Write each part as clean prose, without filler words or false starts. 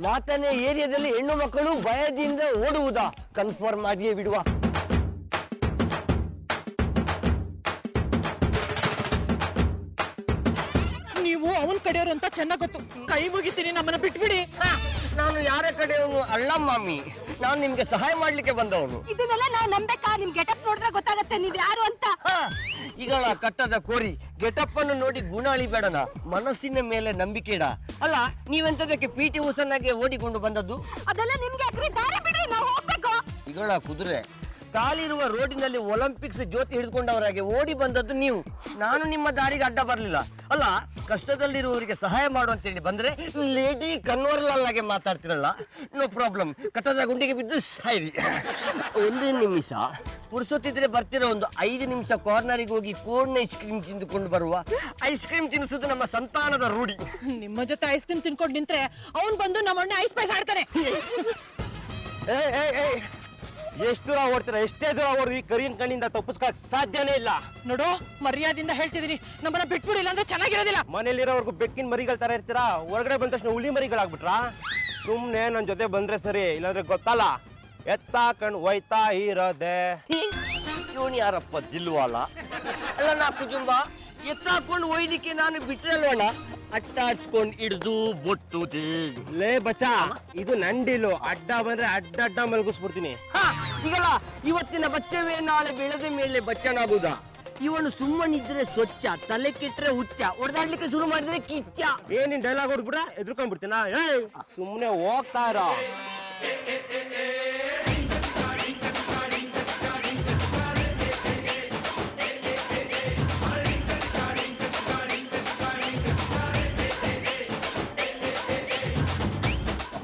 ನಾಲ್ಕನೇ ಏರಿಯಾದಲ್ಲಿ ಹೆಣ್ಣು ಮಕ್ಕಳು ಭಯದಿಂದ ಓಡುವುದಾ? ಕನ್ಫರ್ಮ್ ಆಗಿಯೇ ಬಿಡುವ. ನೀವು ಅವನ ಕಡೆಯವರು ಅಂತ ಚೆನ್ನಾಗ್ ಗೊತ್ತು. ಕೈ ಮುಗಿತೀನಿ, ನಮ್ಮನ್ನ ಬಿಟ್ಬಿಡಿ. ನಾನು ಯಾರ ಕಡೆಯವನು ಅಲ್ಲ ಮಾಮಿ, ನಾನು ನಿಮ್ಗೆ ಸಹಾಯ ಮಾಡ್ಲಿಕ್ಕೆ ಬಂದವನು. ಇದನ್ನೆಲ್ಲ ನಾವು ನಂಬೇಕಾ? ನಿಮ್ ಗೆಟಪ್ ನೋಡಿದ್ರೆ ಗೊತ್ತಾಗತ್ತೆ ನೀವ್ ಯಾರು ಅಂತ. ಈಗ ಕಟ್ಟದ ಕೋರಿ ಗೆಟಪ್ ಅನ್ನು ನೋಡಿ ಗುಣ ಅಳಿಬೇಡಣ, ಮನಸ್ಸಿನ ಮೇಲೆ ನಂಬಿಕೆ ಇಡ. ಅಲ್ಲ, ನೀವೆಂತದಕ್ಕೆ PT ಉಷನ್ನಾಗೆ ಓಡಿಕೊಂಡು ಬಂದದ್ದು? ಅದೆಲ್ಲ ನಿಮ್ಗೆ ದಾರಿ ಬಿಡ್ರಿ, ನಾವು ಹೋಗ್ಬೇಕು. ಈಗಳ ಕುದುರೆ ಕಾಲಿರುವ ರೋಡಿನಲ್ಲಿ ಒಲಿಂಪಿಕ್ಸ್ ಜ್ಯೋತಿ ಹಿಡಿದುಕೊಂಡವರಾಗೆ ಓಡಿ ಬಂದದ್ದು ನೀವು. ನಾನು ನಿಮ್ಮ ದಾರಿಗೆ ಅಡ್ಡ ಬರಲಿಲ್ಲ. ಅಲ್ಲ, ಕಷ್ಟದಲ್ಲಿರುವವರಿಗೆ ಸಹಾಯ ಮಾಡು ಅಂತೇಳಿ ಬಂದ್ರೆ ಲೇಡಿ ಕನ್ವರ್ಲಾಗೆ ಮಾತಾಡ್ತಿರಲ್ಲ. ನೋ ಪ್ರಾಬ್ಲಮ್, ಕಟ್ಟದ ಗುಂಡಿಗೆ ಬಿದ್ದು ಸಾಯಿರಿ. ಒಂದೇ ನಿಮಿಷ ಪುರ್ಸೊತ್ತಿದ್ರೆ ಬರ್ತಿರೋ, ಒಂದು 5 ನಿಮಿಷ ಕಾರ್ನರಿಗೆ ಹೋಗಿ ಕೋನ್ ಐಸ್ ಕ್ರೀಮ್ ತಿಂದುಕೊಂಡು ಬರುವ. ಐಸ್ ಕ್ರೀಮ್ ತಿನ್ನಿಸೋದು ನಮ್ಮ ಸಂತಾನದ ರೂಢಿ. ನಿಮ್ಮ ಜೊತೆ ಐಸ್ ಕ್ರೀಮ್ ತಿನ್ಕೊಂಡು ನಿಂತ್ರೆ ಅವನ್ ಬಂದು ನಮ್ಮಣ್ಣ ಐಸ್ ಪೈಸ್ ಆಡ್ತಾನೆ. ಎಷ್ಟು ದೂರ ಓಡ್ತೀರಾ? ಎಷ್ಟೇ ದೂರ ಓಡಿದ್ವಿ ಕರಿಯನ್ ಕಣ್ಣಿಂದ ತಪ್ಪಿಸ್ಕೊಳಕ್ ಸಾಧ್ಯನೇ ಇಲ್ಲ. ನೋಡು, ಮರ್ಯಾದಿಂದ ಹೇಳ್ತಿದೀನಿ, ನಮ್ಮನ್ನ ಬಿಟ್ಬಿಡಿಲ್ಲ ಅಂದ್ರೆ ಚೆನ್ನಾಗಿರೋದಿಲ್ಲ. ಮನೇಲಿರೋವರೆಗೂ ಬೆಕ್ಕಿನ ಮರಿಗಳ ತರ ಇರ್ತೀರಾ, ಹೊರಗಡೆ ಬಂದ ತಕ್ಷಣ ಹುಲಿ ಮರಿಗಳಾಗ್ಬಿಟ್ರಾ? ಸುಮ್ನೆ ನನ್ ಜೊತೆ ಬಂದ್ರೆ ಸರಿ, ಇಲ್ಲಾಂದ್ರೆ ಗೊತ್ತಲ್ಲ ಎತ್ತಾಕಂಡ್ ಒಯ್ತಾ ಇರೋದೆ. ಇವನು ಯಾರಪ್ಪ ದಿಲ್ವಾಲ? ಅಲ್ಲ, ನಾ ಕುಜುಂಬ ಎತ್ತಾಕೊಂಡು ಒಯ್ಲಿಕ್ಕೆ ನಾನು ಬಿಟ್ರಲ್ಲೋಣ, ಅಟ್ಟಾಡ್ಸ್ಕೊಂಡು ಹಿಡ್ದು ಬೊಟ್ಟು. ಲೇ ಬಚ್ಚಾ, ಇದು ನಂಡಿಲು, ಅಡ್ಡ ಬಂದ್ರೆ ಅಡ್ಡ ಮಲಗಿಸ್ಬಿಡ್ತೀನಿ. ಈಗಲ್ಲ, ಇವತ್ತಿನ ಬಚ್ಚವೇ ನಾಳೆ ಬೆಳೆದ ಮೇಲೆ ಬಚ್ಚನಾಗುವುದಾ? ಇವನು ಸುಮ್ಮನಿದ್ರೆ ಸ್ವಚ್ಛ, ತಲೆ ಕೆಟ್ರೆ ಹುಚ್ಚ, ಹೊಡೆದಾಡ್ಲಿಕ್ಕೆ ಶುರು ಮಾಡಿದ್ರೆ ಕಿಚ್ಚ. ಏನಿನ್ ಡೈಲಾಗ್ ಹೊಡ್ಬಿಟ್ರೆ ಎದ್ರುಕೊಂಡ್ಬಿಡ್ತೀನ? ಏಯ್ ಸುಮ್ನೆ ಹೋಗ್ತಾ ಇರೋ.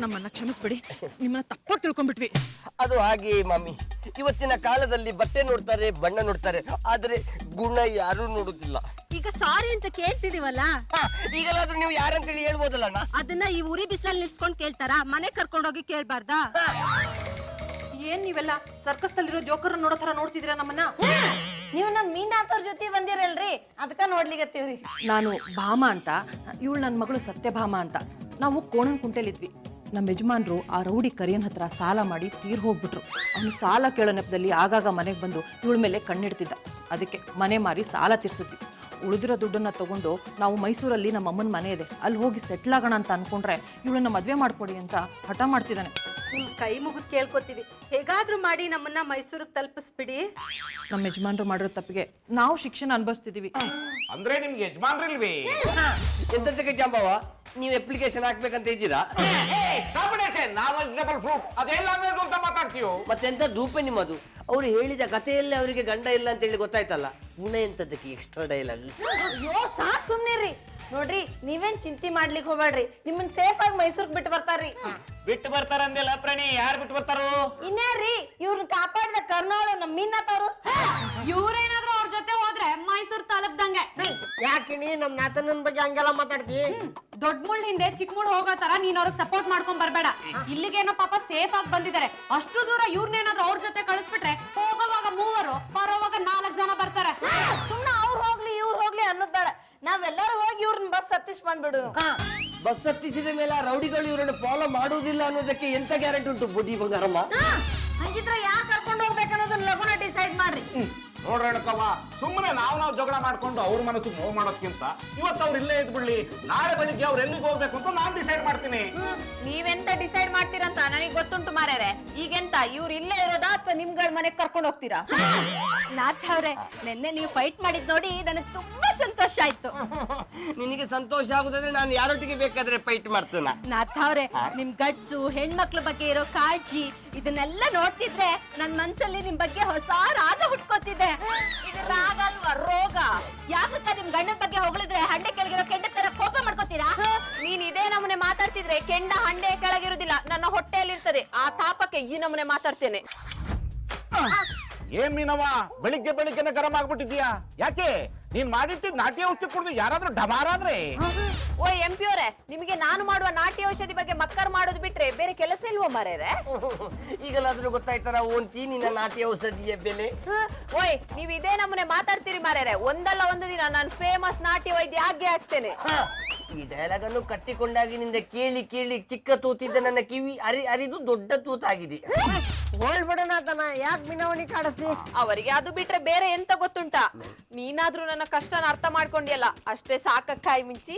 ನಮ್ಮನ್ನ ಕ್ಷಮಿಸ್ಬಿಡಿ, ನಿಮ್ಮನ್ನ ತಪ್ಪಾಗಿ ತಿಳ್ಕೊಂಡ್ಬಿಟ್ವಿ. ಅದು ಹಾಗೆ ಮಮ್ಮಿ, ಇವತ್ತಿನ ಕಾಲದಲ್ಲಿ ಬಟ್ಟೆ ನೋಡ್ತಾರೆ, ಬಣ್ಣ ನೋಡ್ತಾರೆ, ಆದ್ರೆ ಗುಣ ಯಾರು ನೋಡುದಿಲ್ಲ. ಈಗ ಸಾರಿ ಅಂತ ಕೇಳ್ತಿದೀವಲ್ಲ, ಈಗಲಾದ್ರೂ ನೀವು ಯಾರಂತೇಳಿ ಹೇಳ್ಬೋದಲ್ಲ. ಅದನ್ನ ಈ ಉರಿ ಬಿಸಿಲಲ್ಲಿ ನಿಲ್ಸ್ಕೊಂಡ್ ಕೇಳ್ತಾರ? ಮನೆ ಕರ್ಕೊಂಡೋಗಿ ಕೇಳ್ಬಾರ್ದಾ? ಏನ್ ನೀವೆಲ್ಲ ಸರ್ಕಸ್ ನಲ್ಲಿರೋ ಜೋಕರ್ ನೋಡೋ ತರ ನೋಡ್ತಿದ್ದೀರಾ ನಮ್ಮನ್ನ? ನೀವು ನಮ್ ಮೀನಾಥವ್ರ ಜೊತೆ ಬಂದಿರಲ್ರಿ, ಅದಕ್ಕ ನೋಡ್ಲಿಕತ್ತೀವ್ರಿ. ನಾನು ಭಾಮ ಅಂತ, ಇವಳು ನನ್ನ ಮಗಳು ಸತ್ಯಭಾಮ ಅಂತ. ನಾವು ಕೋಣನ್ ಕುಂಟೆಲಿದ್ವಿ. ನಮ್ಮ ಯಜಮಾನ್ರು ಆ ರೌಡಿ ಕರಿಯನ್ ಹತ್ರ ಸಾಲ ಮಾಡಿ ತೀರ್ ಹೋಗ್ಬಿಟ್ರು. ಅವನು ಸಾಲ ಕೇಳೋ ನೆಪದಲ್ಲಿ ಆಗಾಗ ಮನೆಗೆ ಬಂದು ಇವಳ ಮೇಲೆ ಕಣ್ಣಿಡ್ತಿದ್ದ. ಅದಕ್ಕೆ ಮನೆ ಮಾರಿ ಸಾಲ ತೀರ್ಸಿದ್ವಿ. ಉಳಿದಿರೋ ದುಡ್ಡನ್ನ ತಗೊಂಡು ನಾವು ಮೈಸೂರಲ್ಲಿ ನಮ್ಮ ಅಮ್ಮನ ಮನೆ ಇದೆ, ಅಲ್ಲಿ ಹೋಗಿ ಸೆಟ್ಲ್ ಆಗೋಣ ಅಂತ ಅನ್ಕೊಂಡ್ರೆ ಇವಳನ್ನ ಮದ್ವೆ ಮಾಡ್ಕೊಡಿ ಅಂತ ಹಠ ಮಾಡ್ತಿದ್ದಾನೆ. ನಿಮ್ ಕೈ ಮುಗಿದ್ ಕೇಳ್ಕೊತೀವಿ, ಹೇಗಾದ್ರೂ ಮಾಡಿ ನಮ್ಮನ್ನ ಮೈಸೂರಿಗೆ ತಲುಪಿಸ್ಬಿಡಿ. ನಮ್ಮ ಯಜಮಾನ್ರು ಮಾಡಿರೋ ತಪ್ಪಿಗೆ ನಾವು ಶಿಕ್ಷಣ ಅನುಭವಿಸ್ತಿದೀವಿ. ಅಂದ್ರೆ ನಿಮ್ಗೆ ಯಜಮಾನ್ರಿಲ್ವಿ? ಎಂತದಕ್ಕೆ ಜಾಂಬವ, ನೀವು ಅಪ್ಲಿಕೇಶನ್ ಹಾಕ್ಬೇಕಂತ ಇದ್ದೀರಾ? ಮತ್ತೆಂತ ಧೂಪ ನಿಮ್ಮದು? ಅವ್ರು ಹೇಳಿದ ಕಥೆಯಲ್ಲೇ ಅವರಿಗೆ ಗಂಡ ಇಲ್ಲ ಅಂತ ಹೇಳಿ ಗೊತ್ತಾಯ್ತಲ್ಲ, ಗುಣ ಎಂತದಕ್ಕೆ ಎಕ್ಸ್ಟ್ರಾ ಡೈಲಾಗ್? ಅಯ್ಯೋ ಸಾಕ್ ಸುಮ್ನಿರ್ರಿ. ನೋಡ್ರಿ, ನೀವೇನ್ ಚಿಂತೆ ಮಾಡ್ಲಿಕ್ಕೆ ಹೋಗ್ಬೇಡ್ರಿ, ನಿಮ್ಮನ್ ಸೇಫ್ ಆಗಿ ಮೈಸೂರ್ಗ್ ಬಿಟ್ಟು ಬರ್ತಾರ್ರಿ. ಬಿಟ್ಟು ಬರ್ತಾರ ಅಂದೆಲ್ಲ ಪ್ರಾಣಿ, ಯಾರು ಬಿಟ್ಟು ಬರ್ತಾರೋ? ಇನ್ಯಾರ್ರಿ ಇವ್ರನ್ನ ಕಾಪಾಡಿದ ಕರ್ನಾಳು ನಮ್ ಮೀನಾಥವ್ರು. ಇವ್ರೇನಾದ್ರೂ ಅವ್ರ ಜೊತೆ ಹೋದ್ರೆ ಮೈಸೂರ್ ತಲುಪ್ದಂಗೆ. ಯಾಕಿಣಿ ನಮ್ ನಾತನನ್ ಬಗ್ಗೆ ಹಂಗೆಲ್ಲ ಮಾತಾಡ್ತಿ? ದೊಡ್ಡ ಮುಳ್ ಹಿಂದೆ ಚಿಕ್ಕ ಮುಳ್ ಹೋಗೋ ತರ ನೀನ್ ಅವ್ರಿಗೆ ಸಪೋರ್ಟ್ ಮಾಡ್ಕೊಂಡ್ ಬರ್ಬೇಡ. ಇಲ್ಲಿಗೇನೋ ಪಾಪ ಸೇಫ್ ಆಗಿ ಬಂದಿದ್ದಾರೆ, ಅಷ್ಟು ದೂರ ಇವ್ರನ್ನೇನಾದ್ರೂ ಅವ್ರ ಜೊತೆ ಕಳಿಸ್ಬಿಟ್ರೆ ಹೋಗೋವಾಗ 3, ಬರೋವಾಗ 4 ಜನ ಬರ್ತಾರೆ. ಸುಮ್ನ ಅವ್ರು ಹೋಗ್ಲಿ ಇವ್ರು ಹೋಗ್ಲಿ ಅನ್ನೋದ್ ಬೇಡ, ನಾವೆಲ್ಲರೂ ಹೋಗಿ ಇವ್ರನ್ನ ಬಸ್ ಹತ್ತಿಸ್ ಬಂದ್ಬಿಡು. ಬಸ್ ಹತ್ತಿಸಿದ ಮೇಲೆ ರೌಡಿಗಳು ಇವರನ್ನು ಫಾಲೋ ಮಾಡುವುದಿಲ್ಲ ಅನ್ನೋದಕ್ಕೆ ಎಂತ ಗ್ಯಾರಂಟಿ ಉಂಟು ಬುದ್ಧಿ ಬಂಗಾರಮ್ಮ? ಹಂಗಿದ್ರೆ ಯಾಕೆ ಕರ್ಕೊಂಡು ಹೋಗ್ಬೇಕನ್ನೋದನ್ನ ಲಗುನ ಡಿಸೈಡ್ ಮಾಡ್ರಿ. ನೋಡ್ರಿ ಅಣ್ಕವ್ವ, ಸುಮ್ಮನೆ ನಾವು ಜಗಳ ಮಾಡ್ಕೊಂಡು ಅವ್ರ ಮನಸ್ಸು ನೋವು ಮಾಡೋದ್ಕಿಂತ ಇವತ್ತು ಅವ್ರು ಇಲ್ಲೇ ಇದ್ಬಿಡ್ಲಿ, ನಾಳೆ ಬೆಳಿಗ್ಗೆ ಅವ್ರು ಎಲ್ಲಿಗೆ ಹೋಗ್ಬೇಕು ಅಂತ ನಾನ್ ಡಿಸೈಡ್ ಮಾಡ್ತೀನಿ. ನೀವೆಂತ ಡಿಸೈಡ್ ಮಾಡ್ತೀರಂತ ನನಗೆ ಗೊತ್ತುಂಟು ಮಾರ್ಯಾರೆ. ಈಗೆಂತ ಇವ್ರು ಇಲ್ಲೇ ಇರೋದಾ ಅಥವಾ ನಿಮ್ಗಳ ಮನೆಗ್ ಕರ್ಕೊಂಡು ಹೋಗ್ತೀರಾ? ನಾಥ್ ಅವ್ರೆ, ನಿನ್ನೆ ನೀವು ಫೈಟ್ ಮಾಡಿದ್ ನೋಡಿ ನನಗೆ ತುಂಬಾ ಸಂತೋಷ ಆಯ್ತು. ನಿನಗೆ ಸಂತೋಷ ಆಗುದಾದ್ರೆ ನಾನು ಯಾರೊಟ್ಟಿಗೆ ಬೇಕಾದ್ರೆ ಫೈಟ್ ಮಾಡ್ತೇನೆ. ನಾಥ್ ಅವ್ರೆ, ನಿಮ್ ಗಟ್ಸು, ಹೆಣ್ಮಕ್ಳ ಬಗ್ಗೆ ಇರೋ ಕಾಳಜಿ, ಇದನ್ನೆಲ್ಲ ನೋಡ್ತಿದ್ರೆ ನನ್ ಮನ್ಸಲ್ಲಿ ನಿಮ್ ಬಗ್ಗೆ ಹೊಸ ರಾಗ ಹುಟ್ಕೋತಿದೆ. ಇದು ರಾಗ ಅಲ್ವಾ, ರೋಗ. ಯಾಕಕ್ಕ ನಿಮ್ ಗಂಡನ ಬಗ್ಗೆ ಹೊಗಳಿದ್ರೆ ಹಂಡೆ ಕೆಳಗಿರೋ ಕೆಂಡ ತರ ಕೋಪ ಮಾಡ್ಕೋತೀರಾ? ನೀನ್ ಇದೇ ನಮೂನೆ ಮಾತಾಡ್ತಿದ್ರೆ ಕೆಂಡ ಹಂಡೆ ಕೆಳಗಿರುದಿಲ್ಲ, ನನ್ನ ಹೊಟ್ಟೆಯಲ್ಲಿರ್ತದೆ. ಆ ತಾಪಕ್ಕೆ ಈ ನಮೂನೆ ಮಾತಾಡ್ತೇನೆ. ಏನ್ ಮೀನವ್ವ, ಬೆಳಿಗ್ಗೆ ಬೆಳಿಗ್ಗೆನೆ ಗರಂ ಆಗ್ಬಿಟ್ಟಿದ್ಯಾ? ಯಾಕೆ ನೀನ್ ಮಾಡಿಟ್ಟಿದ್ ನಾಟ್ಯ ಔಷಧಿ ಕುಡಿದು ಯಾರಾದ್ರೂ ಡಬಾರಾದ್ರೆ? ಓ MP ಅವರೇ, ನಿಮಗೆ ನಾನು ಮಾಡುವ ನಾಟ್ಯ ಔಷಧಿ ಬಗ್ಗೆ ಮಕ್ಕರ್ ಮಾಡೋದು ಬಿಟ್ರೆ ಬೇರೆ ಕೆಲಸ ಇಲ್ವೋ ಮಾರ್ಯಾರೆ? ಈಗಲಾದ್ರೂ ಗೊತ್ತಾಯ್ತಾರ ಓಂತಿ ನಿನ್ನ ನಾಟಿ ಔಷಧಿಯ ಬೆಲೆ? ಓಯ್, ನೀವ್ ಇದೇ ನಮೂನೆ ಮಾತಾಡ್ತೀರಿ ಮಾರ್ಯಾರೆ, ಒಂದಲ್ಲ ಒಂದು ದಿನ ನಾನು ಫೇಮಸ್ ನಾಟ್ಯ ವೈದ್ಯ ಆಗಿ ಆಗ್ತೇನೆ. ಈ ಡೈಲಾಗ್ ಅನ್ನು ಕಟ್ಟಿಕೊಂಡಾಗಿನಿಂದ ಕೇಳಿ ಕೇಳಿ ಚಿಕ್ಕ ತೂತಿದ್ದ ನನ್ನ ಕಿವಿ ಅರಿದು ದೊಡ್ಡ ತೂತಾಗಿದೆ. ಹೋಲ್ಬಿಡೋಣ ಯಾಕೆ ಮಿನವಣಿ ಕಾಡಿಸಿ. ಅವರಿಗೆ ಅದು ಬಿಟ್ರೆ ಬೇರೆ ಎಂತ ಗೊತ್ತುಂಟಾ? ನೀನಾದ್ರೂ ನನ್ನ ಕಷ್ಟನ ಅರ್ಥ ಮಾಡ್ಕೊಂಡಿಯಲ್ಲ, ಅಷ್ಟೇ ಸಾಕಾಯಿ ಮಿಂಚಿ.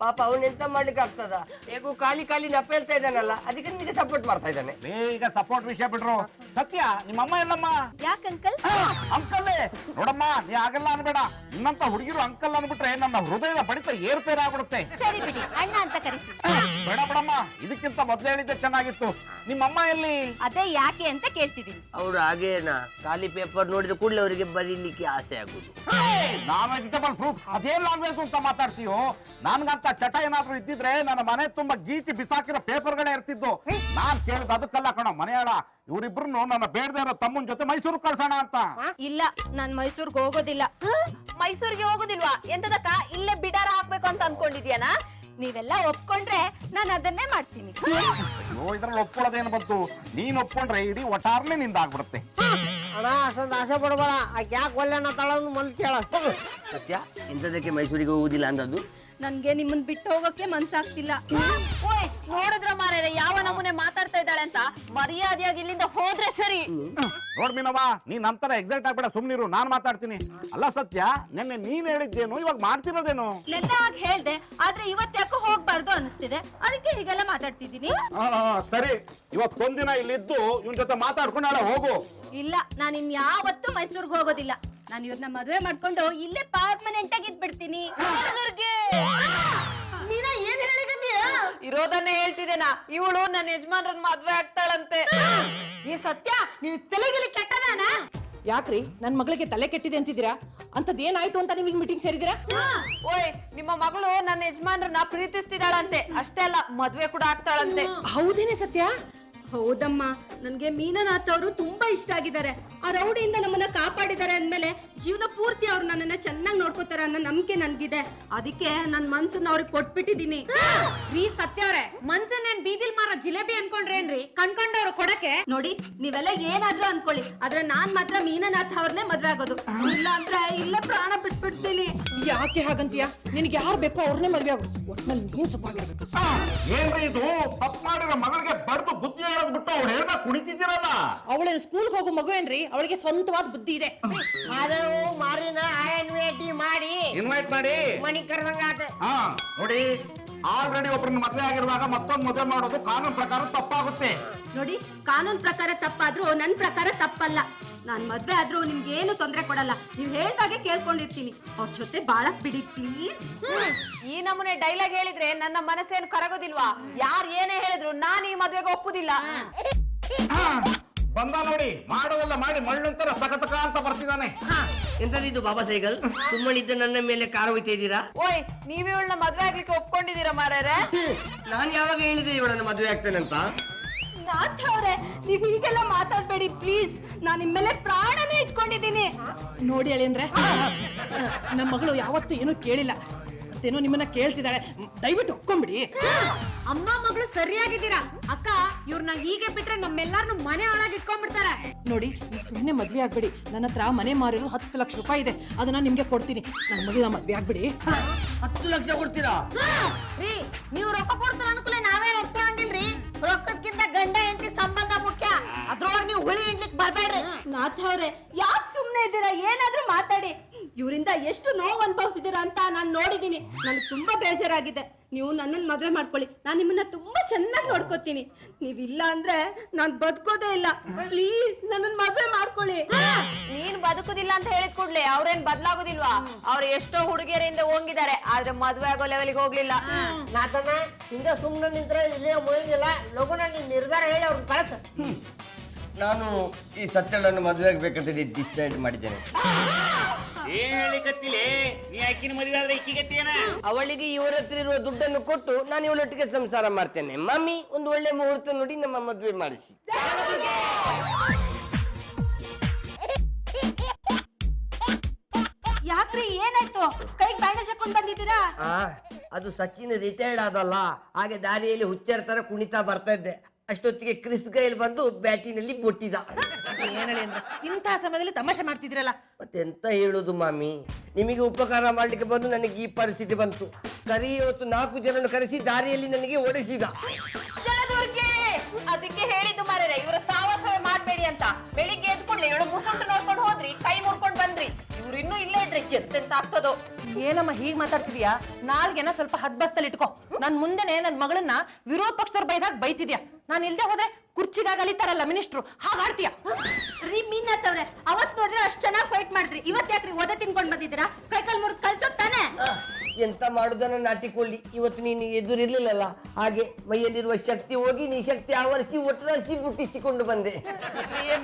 ಪಾಪ ಅವನೆಂತ ಮಾಡ್ಲಿಕ್ಕೆ ಆಗ್ತದ? ಹೇಗೂ ಖಾಲಿ ಖಾಲಿ ನಪ್ಪೇಳ್ತಾ ಇದ್ದಾನಲ್ಲ, ಅದಕ್ಕೆ ನಿಮಗೆ ಸಪೋರ್ಟ್ ಮಾಡ್ತಾ ಇದ್ದಾನೆ. ಈಗ ಸಪೋರ್ಟ್ ವಿಷಯ ಬಿಡ್ರು. ಸತ್ಯ, ನಿಮ್ಮಮ್ಮ ಎಲ್ಲಮ್ಮ? ಯಾಕೆ ಅಂಕಲ್? ಅಂಕಲ್ಲೇ ನೋಡಮ್ಮ, ನೀ ಆಗಲ್ಲ ಅನ್ಬೇಡ. ನಿನ್ನಂತ ಹುಡುಗಿರು ಅಂಕಲ್ ಅನ್ಬಿಟ್ರೆ ನನ್ನ ಹೃದಯದ ಬಡಿತ ಏರ್ಪೇರಾಗ್ಬಿಡುತ್ತೆ. ಸರಿ ಬಿಡಿ, ಅಣ್ಣ ಅಂತ ಕರೀತೀನಿ. ಬೇಡ ಬಿಡಮ್ಮ, ಇದಕ್ಕಿಂತ ಮೊದ್ಲು ಹೇಳಿದ್ದೆ ಚೆನ್ನಾಗಿತ್ತು. ನಿಮ್ಮಮ್ಮ ಎಲ್ಲಿ? ಅದೇ ಯಾಕೆ ಅಂತ ಕೇಳ್ತಿದ್ದೀನಿ. ಅವ್ರು ಹಾಗೇನಾ, ಖಾಲಿ ಪೇಪರ್ ನೋಡಿದ ಕೂಡಲೇ ಅವರಿಗೆ ಬರೀಲಿಕ್ಕೆ ಆಸೆ ಆಗುದು. ನಾನ್ ವೆಜಿಟಬಲ್ ಫ್ರೂಟ್ ಅದೇನ್ ಲ್ಯಾಂಗ್ವೇಜ್ ಅಂತ ಮಾತಾಡ್ತೀಯೋ? ನನ್ಗಂತ ಚಟ ಏನಾದ್ರೂ ಇದ್ದಿದ್ರೆ ನನ್ನ ಮನೆ ತುಂಬಾ ಗೀಚಿ ಬಿಸಾಕಿರೋ ಪೇಪರ್ಗಳೇ ಇರ್ತಿದ್ದು. ನಾನ್ ಕೇಳಿದ ಅದಕ್ಕೆಲ್ಲ ಕಣ ಮನೆಯಾಳ. ಇವರಿಬ್ರು ನನ್ನ ಬೇಡದೇ ಇರೋ ತಮ್ಮನ ಜೊತೆ ಮೈಸೂರು ಕಳ್ಸೋಣ ಅಂತ. ಇಲ್ಲ, ನಾನ್ ಮೈಸೂರ್ಗೆ ಹೋಗೋದಿಲ್ಲ. ಮೈಸೂರಿಗೆ ಹೋಗುದಿಲ್ವಾ? ಎಂತದಕ್ಕ ಇಲ್ಲೇ ಬಿಡಾರ ಹಾಕ್ಬೇಕು ಅಂತ ಅನ್ಕೊಂಡಿದ್ಯಾನ? ನೀವೆಲ್ಲ ಒಪ್ಕೊಂಡ್ರೆ ನಾನು ಅದನ್ನೇ ಮಾಡ್ತೀನಿ. ಇದ್ರಲ್ಲಿ ಒಪ್ಕೊಳ್ಳೋದೇನು ಬಂತು? ನೀನ್ ಒಪ್ಕೊಂಡ್ರೆ ಇಡೀ ಒಟ್ಟಾರ್ನೇ ನಿಂದ ಆಗ್ಬಿಡುತ್ತೆ. ಅಣ್ಣ ಅಷ್ಟೊಂದು ಆಸೆ ಪಡ್ಬೇಡ. ಆಕೆ ಯಾಕೆ ಒಳ್ಳೆಣ್ಣ ತಳನ್ನು ಮಲ್ ಕೇಳ. ಸತ್ಯ, ಇಂಥದಕ್ಕೆ ಮೈಸೂರಿಗೆ ಹೋಗುದಿಲ್ಲ ಅಂದದ್ದು? ನನ್ಗೆ ನಿಮ್ಮನ್ ಬಿಟ್ಟು ಹೋಗಕ್ಕೆ ಮನ್ಸಾಗ್ತಿಲ್ಲ. ಓಯ್, ನೋಡಿದ್ರ ಮಾರೇರೆ ಯಾವ ನಮೂನೆ ಮಾತಾಡ್ತಾ ಇದ್ದಾಳೆ ಅಂತ. ಮರ್ಯಾದೆಯಾಗಿ ಇಲ್ಲಿಂದ ಹೋದ್ರೆ ಸರಿ. ನೋಡ್ ಮೀನವ್ವ, ನೀನ್ ನಂತರ ಎಕ್ಸೈಟ್ ಆಗ್ಬೇಡ, ಸುಮ್ನಿರು, ನಾನ್ ಮಾತಾಡ್ತೀನಿ. ಅಲ್ಲ ಸತ್ಯ, ನಿನ್ನೆ ನೀನ್ ಹೇಳಿದ್ದೇನು, ಇವಾಗ ಮಾಡ್ತಿರೋದೇನು? ನೆನ್ನೆ ಆಗ ಹೇಳ್ದೆ, ಆದ್ರೆ ಇವತ್ ಯಾಕೋ ಹೋಗ್ಬಾರ್ದು ಅನಿಸ್ತಿದೆ, ಅದಕ್ಕೆ ಹೀಗೆಲ್ಲ ಮಾತಾಡ್ತಿದ್ದೀನಿ. ಸರಿ, ಇವತ್ತೊಂದಿನ ಇಲ್ಲಿದ್ದು ಇವನ್ ಜೊತೆ ಮಾತಾಡ್ಕೊಂಡು ನಾಳೆ ಹೋಗು. ಇಲ್ಲ, ನಾನು ಇನ್ಯಾವತ್ತೂ ಮೈಸೂರ್ಗೆ ಹೋಗೋದಿಲ್ಲ. ನಾನು ಇವ್ರನ್ನ ಮದ್ವೆ ಮಾಡ್ಕೊಂಡು ಇಲ್ಲೇ ಪರ್ಮನೆಂಟ್ ಆಗಿ ಇದ್ಬಿಡ್ತೀನಿ. ಮೀನಾ ಏನ್ ಹೇಳಿಕತ್ತೀಯ? ಇರೋದನ್ನೇ ಹೇಳ್ತಿದ್ದೇನಾ, ಇವಳು ನನ್ನ ಯಜಮಾನ್ರನ್ ಮದ್ವೆ ಆಗ್ತಾಳಂತೆ. ಈ ಸತ್ಯ ನೀನ್ ತಲೆಗಿಲಿ ಕೆಟ್ಟದಾನ? ಯಾಕ್ರಿ ನನ್ ಮಗಳಿಗೆ ತಲೆ ಕೆಟ್ಟಿದೆ ಅಂತಿದ್ದೀರಾ? ಅಂತದ್ ಏನಾಯ್ತು ಅಂತ ನಿಮಗೆ ಮೀಟಿಂಗ್ ಸೇರಿದಿರಾ? ಓಯ್, ನಿಮ್ಮ ಮಗಳು ನನ್ನ ಯಜಮಾನ್ರನ್ನ ಪ್ರೀತಿಸ್ತಿದ್ದಾಳಂತೆ. ಅಷ್ಟೇ ಅಲ್ಲ, ಮದ್ವೆ ಕೂಡ ಆಗ್ತಾಳಂತೆ. ಹೌದೇನೆ ಸತ್ಯ? ಹೌದಮ್ಮ, ನನ್ಗೆ ಮೀನನಾಥ್ ಅವರು ತುಂಬಾ ಇಷ್ಟ ಆಗಿದ್ದಾರೆ. ಆ ರೌಡಿಯಿಂದ ನಮ್ಮನ್ನ ಕಾಪಾಡಿದ್ದಾರೆ ಅಂದ್ಮೇಲೆ ಜೀವನ ಪೂರ್ತಿ ಅವ್ರು ನನ್ನನ್ನ ಚೆನ್ನಾಗಿ ನೋಡ್ಕೋತಾರೆ ಅನ್ನೋ ನಂಬಿಕೆ ನನ್ಗಿದೆ. ಅದಕ್ಕೆ ನನ್ ಮನ್ಸನ್ನ ಅವ್ರಿಗೆ ಕೊಟ್ಬಿಟ್ಟಿದೀನಿ. ರೀ ಸತ್ಯ ಅವ್ರೆ, ಮನ್ಸನ್ನೇನ್ ಬೀದಿಲ್ ಮಾರೋ ಜಿಲೇಬಿ ಅನ್ಕೊಂಡ್ರೇನ್ರಿ ಕಣ್ಕೊಂಡವ್ರು ಕೊಡಕ್ಕೆ? ನೋಡಿ, ನೀವೆಲ್ಲ ಏನಾದ್ರೂ ಅನ್ಕೊಳ್ಳಿ, ಆದ್ರೆ ನಾನ್ ಮಾತ್ರ ಮೀನನಾಥ್ ಅವ್ರನ್ನೇ ಮದ್ವೆ ಆಗೋದು. ಇಲ್ಲ ಅಂದ್ರೆ ಇಲ್ಲೇ ಪ್ರಾಣ ಬಿಟ್ಬಿಡ್ತೀನಿ. ಯಾಕೆ ಹಾಗಂತೀಯ? ನಿನಗೆ ಯಾರು ಬೇಕೋ ಅವ್ರನ್ನೇ ಮದ್ವೆ ಆಗು. ಒಟ್ನಲ್ಲಿ ನೀನ್ ಸುಖವಾಗಿರ್ಬೇಕು. ಏನ್ರಿ ಇದು? ತಪ್ಪು ಮಾಡಿರೋ ಮಗಳಿಗೆ ಬಡ್ದು ಬುದ್ಧಿ ಹೇಳೋದ್ ಬಿಟ್ಟು ಅವ್ರು ಹೇಳ್ದ ಕುಣಿತಿದ್ದೀರಲ್ಲ. ಅವಳೇನು ಸ್ಕೂಲ್ಗೆ ಹೋಗೋ ಮಗು ಏನ್ರಿ? ಅವಳಿಗೆ ಸ್ವಂತವಾದ ಬುದ್ಧಿ ಇದೆ. ಮಾದೇವು ಮಾರಿನ ಇನ್ವೈಟ್ ಮಾಡಿ ಮನಿ ಕರೆದಂಗ ಆತ. ನೋಡಿ, ಆಲ್ರೆಡಿ ಒಬ್ಬರನ್ನ ಮದ್ವೆ ಆಗಿರುವಾಗ ಮತ್ತೊಂದು ಮದುವೆ ಮಾಡೋದು ಕಾನೂನು ಪ್ರಕಾರ ತಪ್ಪಾಗುತ್ತೆ. ನೋಡಿ, ಕಾನೂನ್ ಪ್ರಕಾರ ತಪ್ಪಾದ್ರೂ ನನ್ ಪ್ರಕಾರ ತಪ್ಪಲ್ಲ. ನಾನ್ ಮದ್ವೆ ಆದ್ರೂ ನಿಮ್ಗೆ ಏನು ತೊಂದ್ರೆ ಕೊಡಲ್ಲ. ನೀವ್ ಹೇಳ್ದಾಗೆ ಕೇಳ್ಕೊಂಡಿರ್ತೀನಿ. ಅವ್ರ ಜೊತೆ ಬಾಳಕ್ ಬಿಡಿ ಪ್ಲೀಸ್. ಈ ನಮೂನೆ ಡೈಲಾಗ್ ಹೇಳಿದ್ರೆ ನನ್ನ ಮನಸ್ಸೇನು ಕರಗೋದಿಲ್ವಾ? ಯಾರು ಏನೇ ಹೇಳಿದ್ರು ನಾನು ಈ ಮದ್ವೆಗೆ ಒಪ್ಪುದಿಲ್ಲ. ಬಂದ ನೋಡಿ, ಮಾಡೋದೆಲ್ಲ ಮಾಡಿ ಮಳ್ಳಂತರ ಸಕತಕ ಅಂತ ಬರ್ತಿದ್ದಾನೆ. ಎಂತದಿದ್ದು ಬಾಬಾ ಸೈಕಲ್? ಸುಮ್ಮನಿದ್ದ ನನ್ನ ಮೇಲೆ ಕಾರ್ ಹೋಯ್ತಾ ಇದ್ದೀರಾ? ಓಯ್, ನೀವ್ ಇವಳನ್ನ ಮದ್ವೆ ಆಗ್ಲಿಕ್ಕೆ ಒಪ್ಕೊಂಡಿದ್ದೀರಾ ಮಾರಾರೆ? ನಾನು ಯಾವಾಗ ಹೇಳಿದೆ ಇವಳನ್ನ ಮದುವೆ ಆಗ್ತೇನೆ ಅಂತ? ನಾಥ್ ಅವ್ರೆ, ನೀವ್ ಹೀಗೆಲ್ಲ ಮಾತಾಡ್ಬೇಡಿ ಪ್ಲೀಸ್. ನಾನ್ ನಿಮ್ಮೇಲೆ ಪ್ರಾಣನೇ ಇಟ್ಕೊಂಡಿದ್ದೀನಿ. ನೋಡಿ ಅಳಿಯಂದ್ರೆ, ನಮ್ಮ ಮಗಳು ಯಾವತ್ತೂ ಏನೂ ಕೇಳಿಲ್ಲ, ಮತ್ತೇನೋ ನಿಮ್ಮನ್ನ ಕೇಳ್ತಿದ್ದಾಳೆ. ದಯವಿಟ್ಟು ಒಪ್ಕೊಂಬಿಡಿ. ಅಮ್ಮ ಮಗಳು ಸರಿಯಾಗಿದ್ದೀರಾ ಅಕ್ಕ. ಇವ್ರನ್ನ ಹೀಗೆ ಬಿಟ್ರೆ ನಮ್ಮೆಲ್ಲಾರನು ಮನೆ ಒಳಗೆ ಇಟ್ಕೊಂಡ್ಬಿಡ್ತಾರೆ. ನೋಡಿ, ನೀವು ಸುಮ್ಮನೆ ಮದ್ವೆ ಆಗ್ಬಿಡಿ. ನನ್ನ ಹತ್ರ ಮನೆ ಮಾರಿರೋ 10 ಲಕ್ಷ ರೂಪಾಯಿ ಇದೆ, ಅದನ್ನ ನಿಮ್ಗೆ ಕೊಡ್ತೀನಿ. ನನ್ನ ಮಗಳನ್ನ ಮದ್ವೆ ಆಗ್ಬಿಡಿ. 10 ಲಕ್ಷ ಕೊಡ್ತೀರಾ? ರೀ, ನೀವು ರೊಕ್ಕ ಕೊಡ್ತಾರ ಅನುಕೂಲ ನಾವೇನ್ ಒಪ್ಕೊಳಂಗಿಲ್ರಿ. ರೊಕ್ಕಕ್ಕಿಂತ ಗಂಡ ಹೆಂಡತಿ ಸಂಬಂಧ ಮುಖ್ಯ. ಅದ್ರೊಳಗೆ ನೀವು ಹುಳಿ ಹಿಂಡ್ಲಿಕ್ ಬರ್ಬೇಡ್ರಿ. ನಾಥ್ ಅವ್ರೆ, ಯಾಕೆ ಸುಮ್ನೆ ಇದ್ದೀರಾ? ಏನಾದ್ರೂ ಮಾತಾಡಿ. ಇವರಿಂದ ಎಷ್ಟು ನೋವು ಅನುಭವಿಸಿದ್ದೀರಾ ಅಂತ ನಾನು ನೋಡಿದೀನಿ. ನನ್ಗೆ ತುಂಬಾ ಬೇಜಾರಾಗಿದೆ. ನೀವು ನನ್ನನ್ನು ಮದುವೆ ಮಾಡ್ಕೊಳ್ಳಿ, ನಾನು ನಿಮ್ಮನ್ನ ತುಂಬಾ ಚೆನ್ನಾಗಿ ನೋಡ್ಕೋತೀನಿ. ನೀವಿಲ್ಲ ಅಂದ್ರೆ ನಾನ್ ಬದುಕೋದೇ ಇಲ್ಲ. ಪ್ಲೀಸ್ ನನ್ನನ್ನು ಮದುವೆ ಮಾಡ್ಕೊಳ್ಳಿ. ನೀನ್ ಬದುಕುದಿಲ್ಲ ಅಂತ ಹೇಳಿದ ಕೂಡ್ಲೆ ಅವ್ರೇನ್ ಬದ್ಲಾಗೋದಿಲ್ವಾ? ಅವ್ರು ಎಷ್ಟೋ ಹುಡುಗಿಯರಿಂದ ಹೋಗಿದ್ದಾರೆ, ಆದ್ರೆ ಮದ್ವೆ ಆಗೋ ಲೆವೆಲ್ಗೆ ಹೋಗ್ಲಿಲ್ಲ. ನಾತನ ಹಿಂದೆ ಸುಮ್ಮನೆ ನಿಂತ್ರೆ ಇಲ್ಲೇ ಮುಗಿದಿಲ್ಲ. ಲಗುನ ನೀನ್ ನಿರ್ಧಾರ ಹೇಳಿ ಅವ್ರನ್ನ ಕಳ್ಸ. ನಾನು ಈ ಸತ್ಯಳನ್ನು ಮದುವೆ ಆಗ್ಬೇಕಂತ ಡಿಸೈಡ್ ಮಾಡಿದ್ದೇನೆ. ಏನ್ ಹೇಳಿಕತ್ತಿಲೆ? ನೀ ಅಕ್ಕಿನ ಮದುವೆ ಆದ್ರೆ ಇಕ್ಕಿಗತ್ತಿಯೇನ? ಅವಳಿಗೆ ಇವರ ಹತ್ರ ಇರುವ ದುಡ್ಡನ್ನು ಕೊಟ್ಟು ನಾನು ಇವಳೊಟ್ಟಿಗೆ ಸಂಸಾರ ಮಾಡ್ತೇನೆ. ಮಮ್ಮಿ, ಒಂದು ಒಳ್ಳೆ ಮುಹೂರ್ತ ನೋಡಿ ನಮ್ಮ ಮದುವೆ ಮಾಡಿಸಿ. ಯಾಕ್ರಿ, ಏನಾಯ್ತು? ಕೈಗೆ ಬ್ಯಾಂಡೇಜ್ ಹಾಕೊಂಡ್ ಬಂದಿದ್ದೀರಾ? ಅದು ಸಚಿನ್ ರಿಟೈರ್ಡ್ ಆದಲ್ಲ, ಹಾಗೆ ದಾರಿಯಲ್ಲಿ ಹುಚ್ಚರ ತರ ಕುಣಿತಾ ಬರ್ತಾ ಇದ್ದೆ. ಅಷ್ಟೊತ್ತಿಗೆ ಕ್ರಿಸ್ ಗೈಲ್ ಬಂದು ಬ್ಯಾಟಿನಲ್ಲಿ ಬೊಟ್ಟಿದ. ಏನ್ ಅಂದ್ರೆ ಇಂತಹ ಸಮಯದಲ್ಲಿ ತಮಾಷೆ ಮಾಡ್ತಿದ್ರಲ್ಲ. ಮತ್ತೆಂತ ಹೇಳುದು ಮಾಮಿ, ನಿಮಗೆ ಉಪಕಾರ ಮಾಡ್ಲಿಕ್ಕೆ ಬಂದು ನನಗೆ ಈ ಪರಿಸ್ಥಿತಿ ಬಂತು. ಕರಿ ಇವತ್ತು 4 ಜನರನ್ನು ಕರೆಸಿ ದಾರಿಯಲ್ಲಿ ನನಗೆ ಓಡಿಸಿದ. ಅದಕ್ಕೆ ಹೇಳಿದ್ದು ಮಾರರೆ, ಇವರು ಸಾವಸವೆ ಮಾಡ್ಬೇಡಿ ಅಂತ. ಬೆಳಿಗ್ಗೆ ಎದ್ಕೊಂಡ್ಲೆ ಇವಳು ಮುಸುಂಟು ನೋಡ್ಕೊಂಡು ಹೋದ್ರಿ, ಕೈ ಮುರ್ಕೊಂಡ್ ಬಂದ್ರಿ. ಇವ್ರು ಇನ್ನೂ ಇಲ್ಲೇ ಇದ್ರೆ ಎಂತೆಂತ ಆಗ್ತದೋ. ಏನಮ್ಮ ಹೀಗ್ ಮಾತಾಡ್ತಿದ್ಯಾ? ನಾಲ್ಗೆನ ಸ್ವಲ್ಪ ಹದ್ಬಸ್ತಲ್ಲಿ ಇಟ್ಕೋ. ನನ್ ಮುಂದೆನೆ ನನ್ ಮಗಳನ್ನ ವಿರೋಧ ಪಕ್ಷದವ್ರು ಬೈದಾಗ ಬೈತಿದ್ಯಾ. ನಾನು ಇಲ್ದೆ ಹೋದ್ರೆ ಕುರ್ಚಿಗಾಗ ಅಲಿತಾರಲ್ಲ ಮಿನಿಸ್ಟ್ರು, ಹಾಗಾಡ್ತೀಯ? ರೀ ಮೀನತ್ತವ್ರೆ, ಅವತ್ ನೋಡಿದ್ರೆ ಅಷ್ಟ್ ಚೆನ್ನಾಗಿ ಫೈಟ್ ಮಾಡಿದ್ರಿ, ಇವತ್ ಯಾಕ್ರಿ ಒದೆ ತಿನ್ಕೊಂಡ್ ಬಂದಿದ್ದೀರಾ? ಕೈಕಾಲ್ ಮುರಿದ್ ಕಲ್ಸೋದ್ ತಾನೆ. ಎಂತ ಮಾಡುದನ್ನ ನಾಟಿಕೊಳ್ಳಿ, ಇವತ್ತು ನೀನು ಎದುರಿರ್ಲಿಲ್ಲಲ್ಲ, ಹಾಗೆ ಮೈಯಲ್ಲಿರುವ ಶಕ್ತಿ ಹೋಗಿ ನೀ ಶಕ್ತಿ ಆವರಿಸಿ ಒಟ್ಟರಸಿ ಮುಟ್ಟಿಸಿಕೊಂಡು ಬಂದೆ.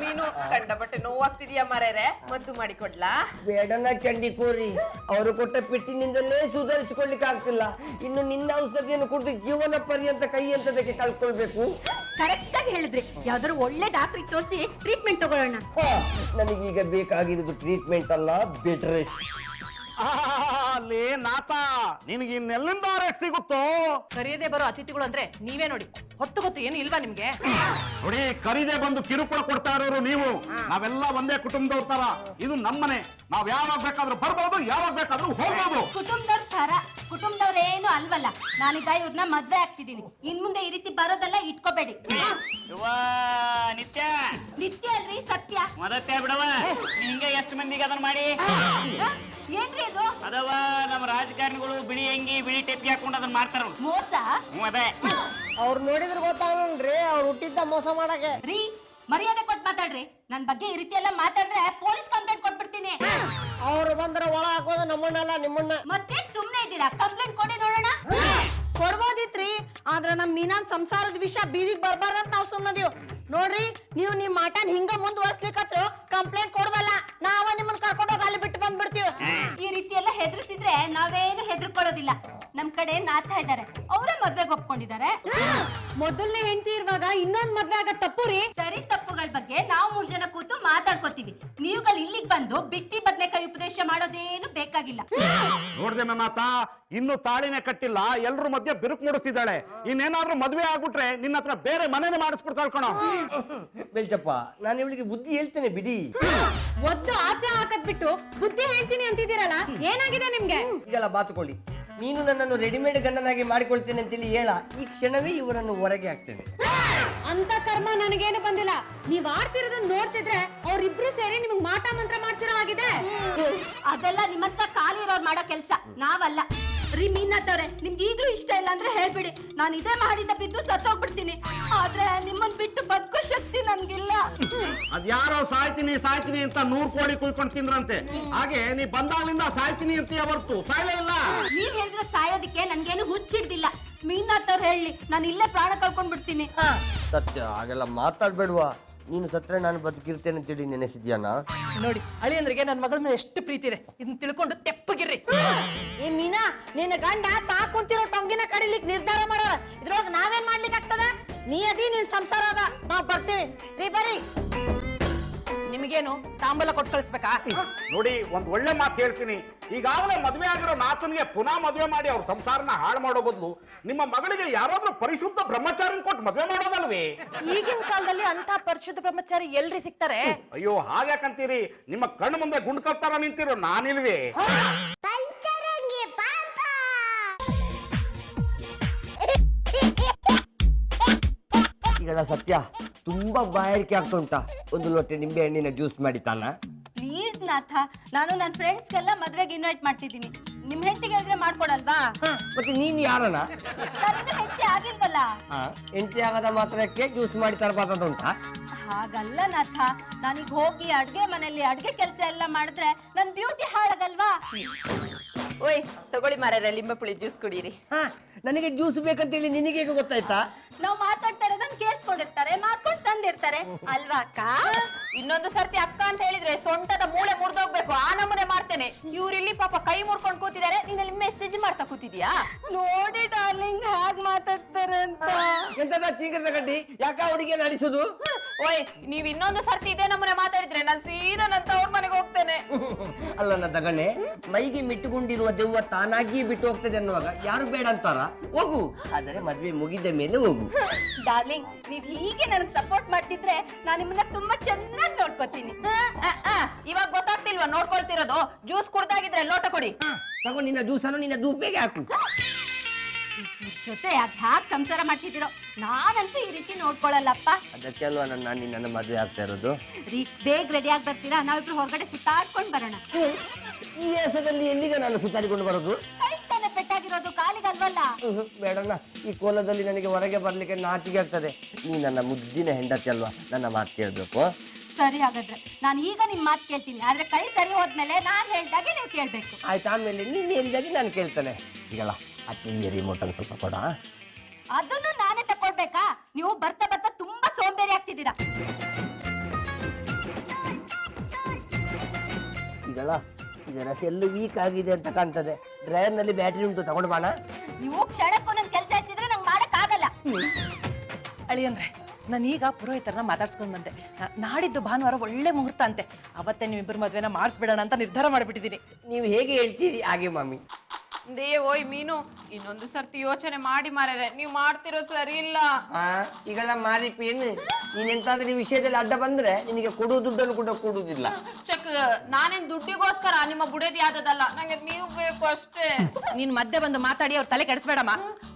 ಮೀನು ಕಂಡ ಬಟ್ಟೆ ನೋವಾಗ್ತಿದ್ಯಾ ಮಾರೇರೆ, ಮದ್ದು ಮಾಡಿಕೊಡ್ಲಾ? ಬೇಡನ ಚಂಡಿಕೋರಿ, ಅವರು ಕೊಟ್ಟ ಪೆಟ್ಟಿನಿಂದಲೇ ಸುಧಾರಿಸಿಕೊಳ್ಳಿಕ್ಕೆ ಆಗ್ತಿಲ್ಲ. ಇನ್ನು ನಿನ್ನ ಔಷಧಿಯನ್ನು ಕುಡಿದು ಜೀವನ ಪರ್ಯಂತ ಕೈ ಅಂತದಕ್ಕೆ ಕಳ್ಕೊಳ್ಬೇಕು. ಕರೆಕ್ಟ್ ಆಗಿ ಹೇಳಿದ್ರಿ. ಯಾವ್ದಾದ್ರು ಒಳ್ಳೆ ಡಾಕ್ಟ್ರಿಗೆ ತೋರಿಸಿ ಟ್ರೀಟ್ಮೆಂಟ್ ತಗೊಳ್ಳೋಣ. ನನಗೀಗ ಬೇಕಾಗಿರೋದು ಟ್ರೀಟ್ಮೆಂಟ್ ಅಲ್ಲ, ಬೆಡ್ ರೆಸ್ಟ್. ಲೇ ನಾಥ, ನಿನಗೆ ಇನ್ನೆಲ್ಲಿಂದ ರೆಸ್ಟ್ ಸಿಗುತ್ತೋ? ಕರೆಯದೆ ಬರೋ ಅತಿಥಿಗಳು ಅಂದ್ರೆ ನೀವೇ ನೋಡಿ. ಹೊತ್ತು ಗೊತ್ತು ಏನು ಇಲ್ವಾ ನಿಮ್ಗೆ? ನೋಡಿ, ಕರಿದೆ ಬಂದು ಕಿರುಕುಳ ಕೊಡ್ತಾ ಇರೋರು ನೀವು. ನಾವೆಲ್ಲ ಒಂದೇ ಕುಟುಂಬದವ್ರ ತರ. ಇದು ನಮ್ಮನೆ, ನಾವ್ ಯಾವಾಗ ಬೇಕಾದ್ರೂ ಬರ್ಬೋದು, ಯಾವಾಗ ಬೇಕಾದ್ರೂ ಹೋಗ್ಬೋದು. ಕುಟುಂಬದವ್ರ ತರ ಕುಟುಂಬದವ್ರೇನು ಅಲ್ವಲ್ಲ. ನಾನೀಗ ಇವ್ರನ್ನ ಮದ್ವೆ ಆಗ್ತಿದ್ದೀನಿ. ಇನ್ ಮುಂದೆ ಈ ರೀತಿ ಬರೋದೆಲ್ಲ ಇಟ್ಕೋಬೇಡಿ. ನಿತ್ಯ ನಿತ್ಯ ಅಲ್ರಿ, ಸತ್ಯ. ಮದತ್ತೆ ಬಿಡವ, ಹಿಂಗ ಎಷ್ಟು ಮಂದಿಗೆ ಅದನ್ನ ಮಾಡಿ. ಏನ್ರಿ ಇದು? ಅದವ ನಮ್ಮ ರಾಜಕಾರಣಿಗಳು ಬಿಳಿ ಅಂಗಿ ಬಿಳಿ ಟೆಪ್ಪಿ ಹಾಕೊಂಡು ಅದನ್ನ ಮಾಡ್ತಾರ. ಮೋಸ? ಅದೇ ಅವ್ರು ನೋಡಿದ್ರೆ ಗೊತ್ತಾಗಲ್ರಿ, ಅವ್ರು ಹುಟ್ಟಿದ್ದ ಮೋಸ ಮಾಡಕ್ಕೆ. ರೀ, ಮರ್ಯಾದೆ ಕೊಟ್ಟು ಮಾತಾಡ್ರಿ. ನನ್ ಬಗ್ಗೆ ಈ ರೀತಿ ಎಲ್ಲ ಮಾತಾಡಿದ್ರೆ ಪೊಲೀಸ್ ಕಂಪ್ಲೇಂಟ್ ಕೊಟ್ಬಿಡ್ತೀನಿ. ಅವ್ರು ಬಂದ್ರೆ ಒಳ ಹಾಕೋದು ನಮ್ಮಣ್ಣಲ್ಲ ನಿಮ್ಮಣ್ಣ. ಮತ್ತೆ ಸುಮ್ನೆ ಇದ್ದೀರಾ? ಕಂಪ್ಲೇಂಟ್ ಕೊಡಿ ನೋಡೋಣ. ಕೊಡ್ಬೋದಿತ್ರಿ, ಆದ್ರೆ ನಮ್ ಮೀನಾನ್ ಸಂಸಾರದ ವಿಷಯ ಬೀದಿಗೆ ಬರ್ಬಾರ್ದಂತ ನಾವ್ ಸುಮ್ಮನದೀವ್. ನೋಡ್ರಿ, ನೀವು ನಿಮ್ ಮಾಟನ್ ಹಿಂಗ ಮುಂದುವರ್ಸ್ಲಿಕ್ಕತ್ರ ಕಂಪ್ಲೇಂಟ್ ಕೊಡೋದಲ್ಲ, ನಾವ ನಿಮ್ಮನ್ನ ಕರ್ಕೊಂಡೋಗಿ ಅಲ್ಲಿ ಬಿಟ್ಟು ಬಂದ್ಬಿಡ್ತೀವಿ. ಈ ರೀತಿ ಎಲ್ಲ ಹೆದರ್ಸಿದ್ರೆ ನಾವೇನು ಹೆದರ್ಕೊಳ್ಳೋದಿಲ್ಲ. ನಮ್ ಕಡೆ ನಾಥ ಇದ್ದಾರೆ, ಅವರೇ ಮದ್ವೆಗೆ ಒಪ್ಕೊಂಡಿದ್ದಾರೆ. ಮೊದಲನೇ ಹೆಂಡತಿ ಇರುವಾಗ ಇನ್ನೊಂದ್ ಮದ್ವೆ ಆಗದ್ ತಪ್ಪು ರೀ. ಸರಿ ತಪ್ಪುಗಳ ಬಗ್ಗೆ ನಾವು 3 ಜನ ಕೂತು ಮಾತಾಡ್ಕೋತೀವಿ. ನೀವುಗಳು ಇಲ್ಲಿಗೆ ಬಂದು ಬಿಟ್ಟಿ ಬದನೆಕಾಯಿ ಉಪದೇಶ ಮಾಡೋದೇನು ಬೇಕಾಗಿಲ್ಲ. ನೋಡ್ದೆ ನಾಥ, ಇನ್ನು ತಾಳಿನೇ ಕಟ್ಟಿಲ್ಲ, ಎಲ್ರ ಮಧ್ಯೆ ಬಿರುಕು ಮೂಡಿಸ್ತಿದ್ದಾಳೆ. ಇನ್ನೇನಾದ್ರೂ ಮದ್ವೆ ಆಗ್ಬಿಟ್ರೆ ನಿನ್ನ ಹತ್ರ ಬೇರೆ ಮನೇನೆ ಮಾಡಿಸ್ಬಿಡ್ತಾಳ್ ಕಣೋ. ಬೆಲ್ಚಪ್ಪ, ನಾನು ಇವಳಿಗೆ ಬುದ್ಧಿ ಹೇಳ್ತೇನೆ ಬಿಡಿ. ಒದ್ದು ಆಚೆ ಹಾಕದ್ ಬಿಟ್ಟು ಬುದ್ಧಿ ಹೇಳ್ತೀನಿ ಅಂತಿದ್ದೀರಲ್ಲ, ಏನಾಗಿದೆ ನಿಮ್ಗೆ? ಈಗೆಲ್ಲ ಬಾತುಕೊಳ್ಳಿ. ನೀನು ನನ್ನನ್ನು ರೆಡಿಮೇಡ್ ಗಂಡನಾಗಿ ಮಾಡಿಕೊಳ್ತೇನೆ ಅಂತೇಳಿ ಹೇಳ, ಈ ಕ್ಷಣವೇ ಇವರನ್ನು ಹೊರಗೆ ಹಾಕ್ತೇನೆ. ಅಂತ ಕರ್ಮ ನನಗೇನು ಬಂದಿಲ್ಲ. ನೀವ್ ಆಡ್ತಿರೋದನ್ನ ನೋಡ್ತಿದ್ರೆ ಅವ್ರಿಬ್ರು ಸೇರಿ ನಿಮಗ್ ಮಾಟ ಮಂತ್ರ ಮಾಡ್ತಿರೋ ಆಗಿದೆ. ಅದೆಲ್ಲ ನಿಮ್ಮಂತ ಖಾಲಿ ಇರೋರ್ ಮಾಡೋ ಕೆಲ್ಸ, ನಾವಲ್ಲ. ರೀ ಮೀನತ್ತವ್ರೆ, ನಿಮ್ಗೆ ಈಗ್ಲೂ ಇಷ್ಟ ಇಲ್ಲ ಅಂದ್ರೆ ಹೇಳ್ಬಿಡಿ, ನಾನು ಇದೇ ಮಾಡಿದ ಬಿದ್ದು ಸತ್ತೋಗ್ಬಿಡ್ತೀನಿ. ಆದ್ರೆ ನಿಮ್ಮನ್ ಬಿಟ್ಟು ಬದುಕೋ ಶಕ್ತಿ ನನ್ಗಿಲ್ಲ. ಅದ್ಯಾರೋ ಸಾಯ್ತೀನಿ ಸಾಯ್ತೀನಿ ಅಂತ 100 ಕೋಳಿ ಕುಯ್ಕೊಂಡು ತಿಂದ್ರಂತೆ, ಹಾಗೆ ನೀ ಬಂದಾಗ್ಲಿಂದ ಸಾಯ್ತೀನಿ ಅಂತ ಹೊರ್ತು ಸಾಯ್ಲೇ ಇಲ್ಲ. ನೀವ್ ಹೇಳಿದ್ರೆ ಸಾಯೋದಿಕ್ಕೆ ನನ್ಗೇನು ಹುಚ್ಚಿಡ್ದಿಲ್ಲ. ಮೀನತ್ತವ್ರು ಹೇಳಿ, ನಾನು ಇಲ್ಲೇ ಪ್ರಾಣ ಕಳ್ಕೊಂಡ್ ಬಿಡ್ತೀನಿ. ಸತ್ಯ, ಹಾಗೆಲ್ಲ ಮಾತಾಡ್ಬೇಡ್ವಾ. ನೀನು ಸತ್ರೆ ನಾನು ಬದುಕಿರ್ತೇನೆ ಅಂತೇಳಿ ನೆನೆಸಿದ್ಯಾನ? ನೋಡಿ, ಅಳಿಯಂದ್ರಿಗೆ ನನ್ನ ಮಗಳ ಮೇಲೆ ಎಷ್ಟು ಪ್ರೀತಿ ಇದೆ, ಇದನ್ನ ತಿಳ್ಕೊಂಡು ತೆಪ್ಪಗಿರ್ರಿ. ಈ ಮೀನಾ, ನಿನ್ನ ಗಂಡ ತಾ ಕುಂತಿರೋ ಟೊಂಗಿನ ಕಡಿಲಿಕ್ ನಿರ್ಧಾರ ಮಾಡೋರ, ಇದ್ರೊಳಗ ನಾವೇನ್ ಮಾಡ್ಲಿಕ್ಕೆ ಆಗ್ತದ? ನೀ ಅದಿ, ನಿನ್ ಸಂಸಾರ ಅದ, ನಾವ್ ಬರ್ತೀವಿ. ರೀ ಬರ್ರಿ. ನಿಮಗೇನು ತಾಂಬೂಲ ಕೊಟ್ಟು ಕಳಿಸ್ಬೇಕಾ? ನೋಡಿ, ಒಂದ್ ಒಳ್ಳೆ ಮಾತು ಹೇಳ್ತೀನಿ. ಈಗಾಗಲೇ ಮದ್ವೆ ಆಗಿರೋ ನಾಥನ್ಗೆ ಪುನಃ ಮದ್ವೆ ಮಾಡಿ ಅವ್ರ ಸಂಸಾರನ ಹಾಳು ಮಾಡೋ ಬದಲು ನಿಮ್ಮ ಮಗಳಿಗೆ ಯಾರಾದ್ರೂ ಪರಿಶುದ್ಧ ಬ್ರಹ್ಮಚಾರಿನ ಕೊಟ್ಟು ಮದ್ವೆ ಮಾಡೋದಲ್ವೇ? ಈಗಿನ ಕಾಲದಲ್ಲಿ ಅಂತ ಪರಿಶುದ್ಧ ಬ್ರಹ್ಮಚಾರಿ ಎಲ್ರಿ ಸಿಗ್ತಾರೆ? ಅಯ್ಯೋ, ಹಾಗ್ಯಾಕಂತೀರಿ? ನಿಮ್ಮ ಕಣ್ಣು ಮುಂದೆ ಗುಂಡ್ಕಲ್ತಾರ ನಿಂತಿರೋ ನಾನಿಲ್ವೇ? ಈಗೆಲ್ಲ ಸತ್ಯ ತುಂಬಾ ಬಾಯಾರಿಕೆ ಆಗ್ತಾ ಉಂಟಾ? ಒಂದು ಲೋಟ ನಿಂಬೆ ಹಣ್ಣಿನ ಜ್ಯೂಸ್ ಮಾಡಿ ತಾನ. ಪ್ಲೀಸ್ ನಾಥ, ನಾನು ನನ್ನ ಫ್ರೆಂಡ್ಸ್ಗೆಲ್ಲ ಮದ್ವೆಗೆ ಇನ್ವೈಟ್ ಮಾಡ್ತಿದ್ದೀನಿ. ನಿಮ್ ಹೆಂಡತಿಗೆ ಹೇಳಿದ್ರೆ ಮಾಡ್ಕೊಡಲ್ವಾ? ಮತ್ತೆ ನೀನ್ ಯಾರನ? ನನ್ನ ಹೆಂಡತಿ ಆಗಿಲ್ವಲ್ಲ. ಎಂಟ್ರಿ ಆಗದ ಮಾತ್ರಕ್ಕೆ ಜ್ಯೂಸ್ ಮಾಡಿ ತರಬಾರ್ದು ಉಂಟಾ? ಹಾಗಲ್ಲ ನಾಥ, ನಾನೀಗ ಹೋಗಿ ಅಡ್ಗೆ ಮನೆಯಲ್ಲಿ ಅಡ್ಗೆ ಕೆಲಸ ಎಲ್ಲ ಮಾಡಿದ್ರೆ ನನ್ ಬ್ಯೂಟಿ ಹಾಳಾಗಲ್ವಾ? ಓಯ್ ತಗೊಳ್ಳಿ ಮಾರೇರೆ, ಲಿಂಬೆ ಪುಳಿ ಜ್ಯೂಸ್ ಕುಡೀರಿ. ನನಗೆ ಜ್ಯೂಸ್ ಬೇಕಂತೇಳಿ ನಿನಗೆ ಹೇಗೆ ಗೊತ್ತಾಯ್ತಾ? ನಾವು ಮಾತಾಡ್ತಾ ಇರೋದನ್ನ ಕೇಳಿಸ್ಕೊಂಡಿರ್ತಾರೆ, ಮಾಡ್ಕೊಂಡು ತಂದಿರ್ತಾರೆ ಅಲ್ವಾ ಅಕ್ಕ? ಇನ್ನೊಂದು ಸರ್ತಿ ಅಕ್ಕ ಅಂತ ಹೇಳಿದ್ರೆ ಸೊಂಟದ ಮೂಳೆ ಮುರಿದೋಗ್ಬೇಕು, ಆ ನಮೂನೆ ಮಾಡ್ತೇನೆ. ಇವ್ರಿಲ್ಲಿ ಪಾಪ ಕೈ ಮುರ್ಕೊಂಡು ಕೂತಿದ್ದಾರೆ, ನೀನಲ್ಲಿ ಮೆಸೇಜ್ ಮಾಡ್ತಾ ಕೂತಿದ್ಯಾ? ನೋಡಿ ಡಾರ್ಲಿಂಗ್, ಹೇಗ್ ಮಾತಾಡ್ತಾರೆ ಅಂತ. ಎಂತದ ಚೀಕರದ ಗಡ್ಡಿ, ಯಾಕ ಹುಡುಗಿಯನ್ನು ಅಳಿಸುದು? ಓಯ್, ನೀವ್ ಇನ್ನೊಂದು ಸರ್ತಿ ಇದೇ ನಮೂನೆ ಮಾತಾಡಿದ್ರೆ ನಾನು ಸೀದಾ ನನ್ನ ತವ್ರ ಮನೆಗೆ ಹೋಗ್ತೇನೆ. ಅಲ್ಲ ನಗಣೆ, ಮೈಗೆ ಮಿಟ್ಟುಕೊಂಡಿರುವ ದೆವ್ವ ತಾನಾಗಿಯೇ ಬಿಟ್ಟು ಹೋಗ್ತದೆ ಅನ್ನುವಾಗ ಯಾರು ಬೇಡ ಅಂತಾರ? ಹೋಗು, ಆದರೆ ಮದ್ವೆ ಮುಗಿದ ಮೇಲೆ ಹೋಗು. ಡಾರ್ಲಿಂಗ್, ನೀವ್ ಹೀಗೆ ನನಗೆ ಸಪೋರ್ಟ್ ಮಾಡ್ತಿದ್ರೆ ನಾನು ನಿಮ್ಮನ್ನ ತುಂಬಾ ಚೆನ್ನಾಗಿ ನೋಡ್ಕೋತೀನಿ. ಇವಾಗ ಗೊತ್ತಾಗ್ತಿಲ್ವಾ ನೋಡ್ಕೊಳ್ತಿರೋದು? ಜ್ಯೂಸ್ ಕುಡ್ದಾಗಿದ್ರೆ ಲೋಟ ಕೊಡಿ. ತಗೋ ನಿನ್ನ ಜ್ಯೂಸನ್ನು ನಿನ್ನ ದೂಪೆಗೆ ಹಾಕು. ಜೊತೆ ಹ್ಯಾಕ್ ಸಂಸಾರ ಮಾಡ್ತಿದ್ದೀರೋ? ನಾನಂತೂ ಈ ರೀತಿ ನೋಡ್ಕೊಳ್ಳಲ್ಲಪ್ಪ. ಅದಕ್ಕೆ ಅಲ್ವಾ ನಿನ್ನ ಮದುವೆ ಆಗ್ತಾ ಇರೋದು. ರೀ, ಬೇಗ ರೆಡಿ ಆಗಿ ಬರ್ತೀರಾ? ನಾವಿಬ್ರು ಹೊರಗಡೆ ಸುತ್ತಾಡ್ಕೊಂಡು ಬರೋಣ. ಈ ಹೆಸರಲ್ಲಿ ಎಲ್ಲಿಗೆ ನಾನು ಸುತ್ತಾಡಿಕೊಂಡು ಬರೋದು? ಕೈ ತಾನೇ ಪೆಟ್ಟಾಗಿರೋದು, ಕಾಲಿಗಲ್ವಲ್ಲ. ಬೇಡಣ್ಣ, ಈ ಕೋಲದಲ್ಲಿ ನನಗೆ ಹೊರಗೆ ಬರ್ಲಿಕ್ಕೆ ನಾಚಿಕೆ ಆಗ್ತದೆ. ನೀ ನನ್ನ ಮುದ್ದಿನ ಹೆಂಡತಿ ಅಲ್ವಾ, ನನ್ನ ಮಾತು ಕೇಳ್ಬೇಕು. ಸರಿ, ಹಾಗಾದ್ರೆ ನಾನು ಈಗ ನಿಮ್ ಮಾತು ಕೇಳ್ತೀನಿ. ಆದ್ರೆ ಕೈ ಸರಿ ಹೋದ್ಮೇಲೆ ನಾನ್ ಹೇಳ್ದಾಗೆ ನೀವು ಕೇಳ್ಬೇಕು. ಆಯ್ತು, ಆಮೇಲೆ ನೀನ್ ಹೇಳಿದಾಗೆ ನಾನು ಕೇಳ್ತೇನೆ. ಈಗಲ್ಲ ಅಕ್ಕಿ ರಿಮೋಟ್ ಅನ್ನು ಸ್ವಲ್ಪ ಕೊಡ. ಅದನ್ನು ನಾನೇ ತಕೊಳ್ಬೇಕಾ? ನೀವು ಬರ್ತಾ ಬರ್ತಾ ತುಂಬಾ ಸೋಂಬೇರಿ ಆಗ್ತಿದ್ದೀರಾ. ಈಗಲ್ಲ ಇದರ ಸೆಲ್ ವೀಕ್ ಆಗಿದೆ ಅಂತ ಕಾಣ್ತದೆ. ಡ್ರೈವರ್ ನಲ್ಲಿ ಬ್ಯಾಟ್ರಿ ಉಂಟು, ತಗೊಂಡು ಬಾಣ. ನೀವು ಕ್ಷಣಕ್ಕೂ ನನ್ ಕೆಲಸ ಇರ್ತಿದ್ರೆ ನಂಗೆ ಮಾಡಕ್ ಆಗಲ್ಲ. ಅಳಿಯಂದ್ರೆ, ನಾನೀಗ ಪುರೋಹಿತರನ್ನ ಮಾತಾಡ್ಸ್ಕೊಂಡು ಬಂದೆ. ನಾಡಿದ್ದು ಭಾನುವಾರ ಒಳ್ಳೆ ಮುಹೂರ್ತ ಅಂತೆ. ಅವತ್ತೇ ನೀವಿಬ್ಬರು ಮದ್ವೆನ ಮಾಡಿಸ್ಬಿಡೋಣ ಅಂತ ನಿರ್ಧಾರ ಮಾಡಿಬಿಟ್ಟಿದ್ದೀನಿ. ನೀವು ಹೇಗೆ ಹೇಳ್ತೀರಿ ಹಾಗೆ ಮಮ್ಮಿ. ಓಯ್ ಮೀನು, ಇನ್ನೊಂದು ಸರ್ತಿ ಯೋಚನೆ ಮಾಡಿ ಮಾರ್ಯಾರೆ, ನೀವು ಮಾಡ್ತಿರೋದು ಸರಿ ಇಲ್ಲ. ಈಗೆಲ್ಲ ಮಾರಿ ಪೇನು, ನೀನೆಂತಾದ್ರೂ ಈ ವಿಷಯದಲ್ಲಿ ಅಡ್ಡ ಬಂದ್ರೆ ನಿನಗೆ ಕೊಡುವ ದುಡ್ಡನ್ನು ಕೂಡ ಕೊಡುವುದಿಲ್ಲ. ಚೆಕ್, ನಾನೇನ್ ದುಡ್ಡಿಗೋಸ್ಕರ ನಿಮ್ಮ ಬುಡೇದಿ ಆದದಲ್ಲ, ನಂಗೆ ನೀವು ಬೇಕು ಅಷ್ಟೇ. ನೀನ್ ಮಧ್ಯೆ ಬಂದು ಮಾತಾಡಿ ಅವ್ರ ತಲೆ ಕೆಡಿಸ್ಬೇಡಮ್ಮ.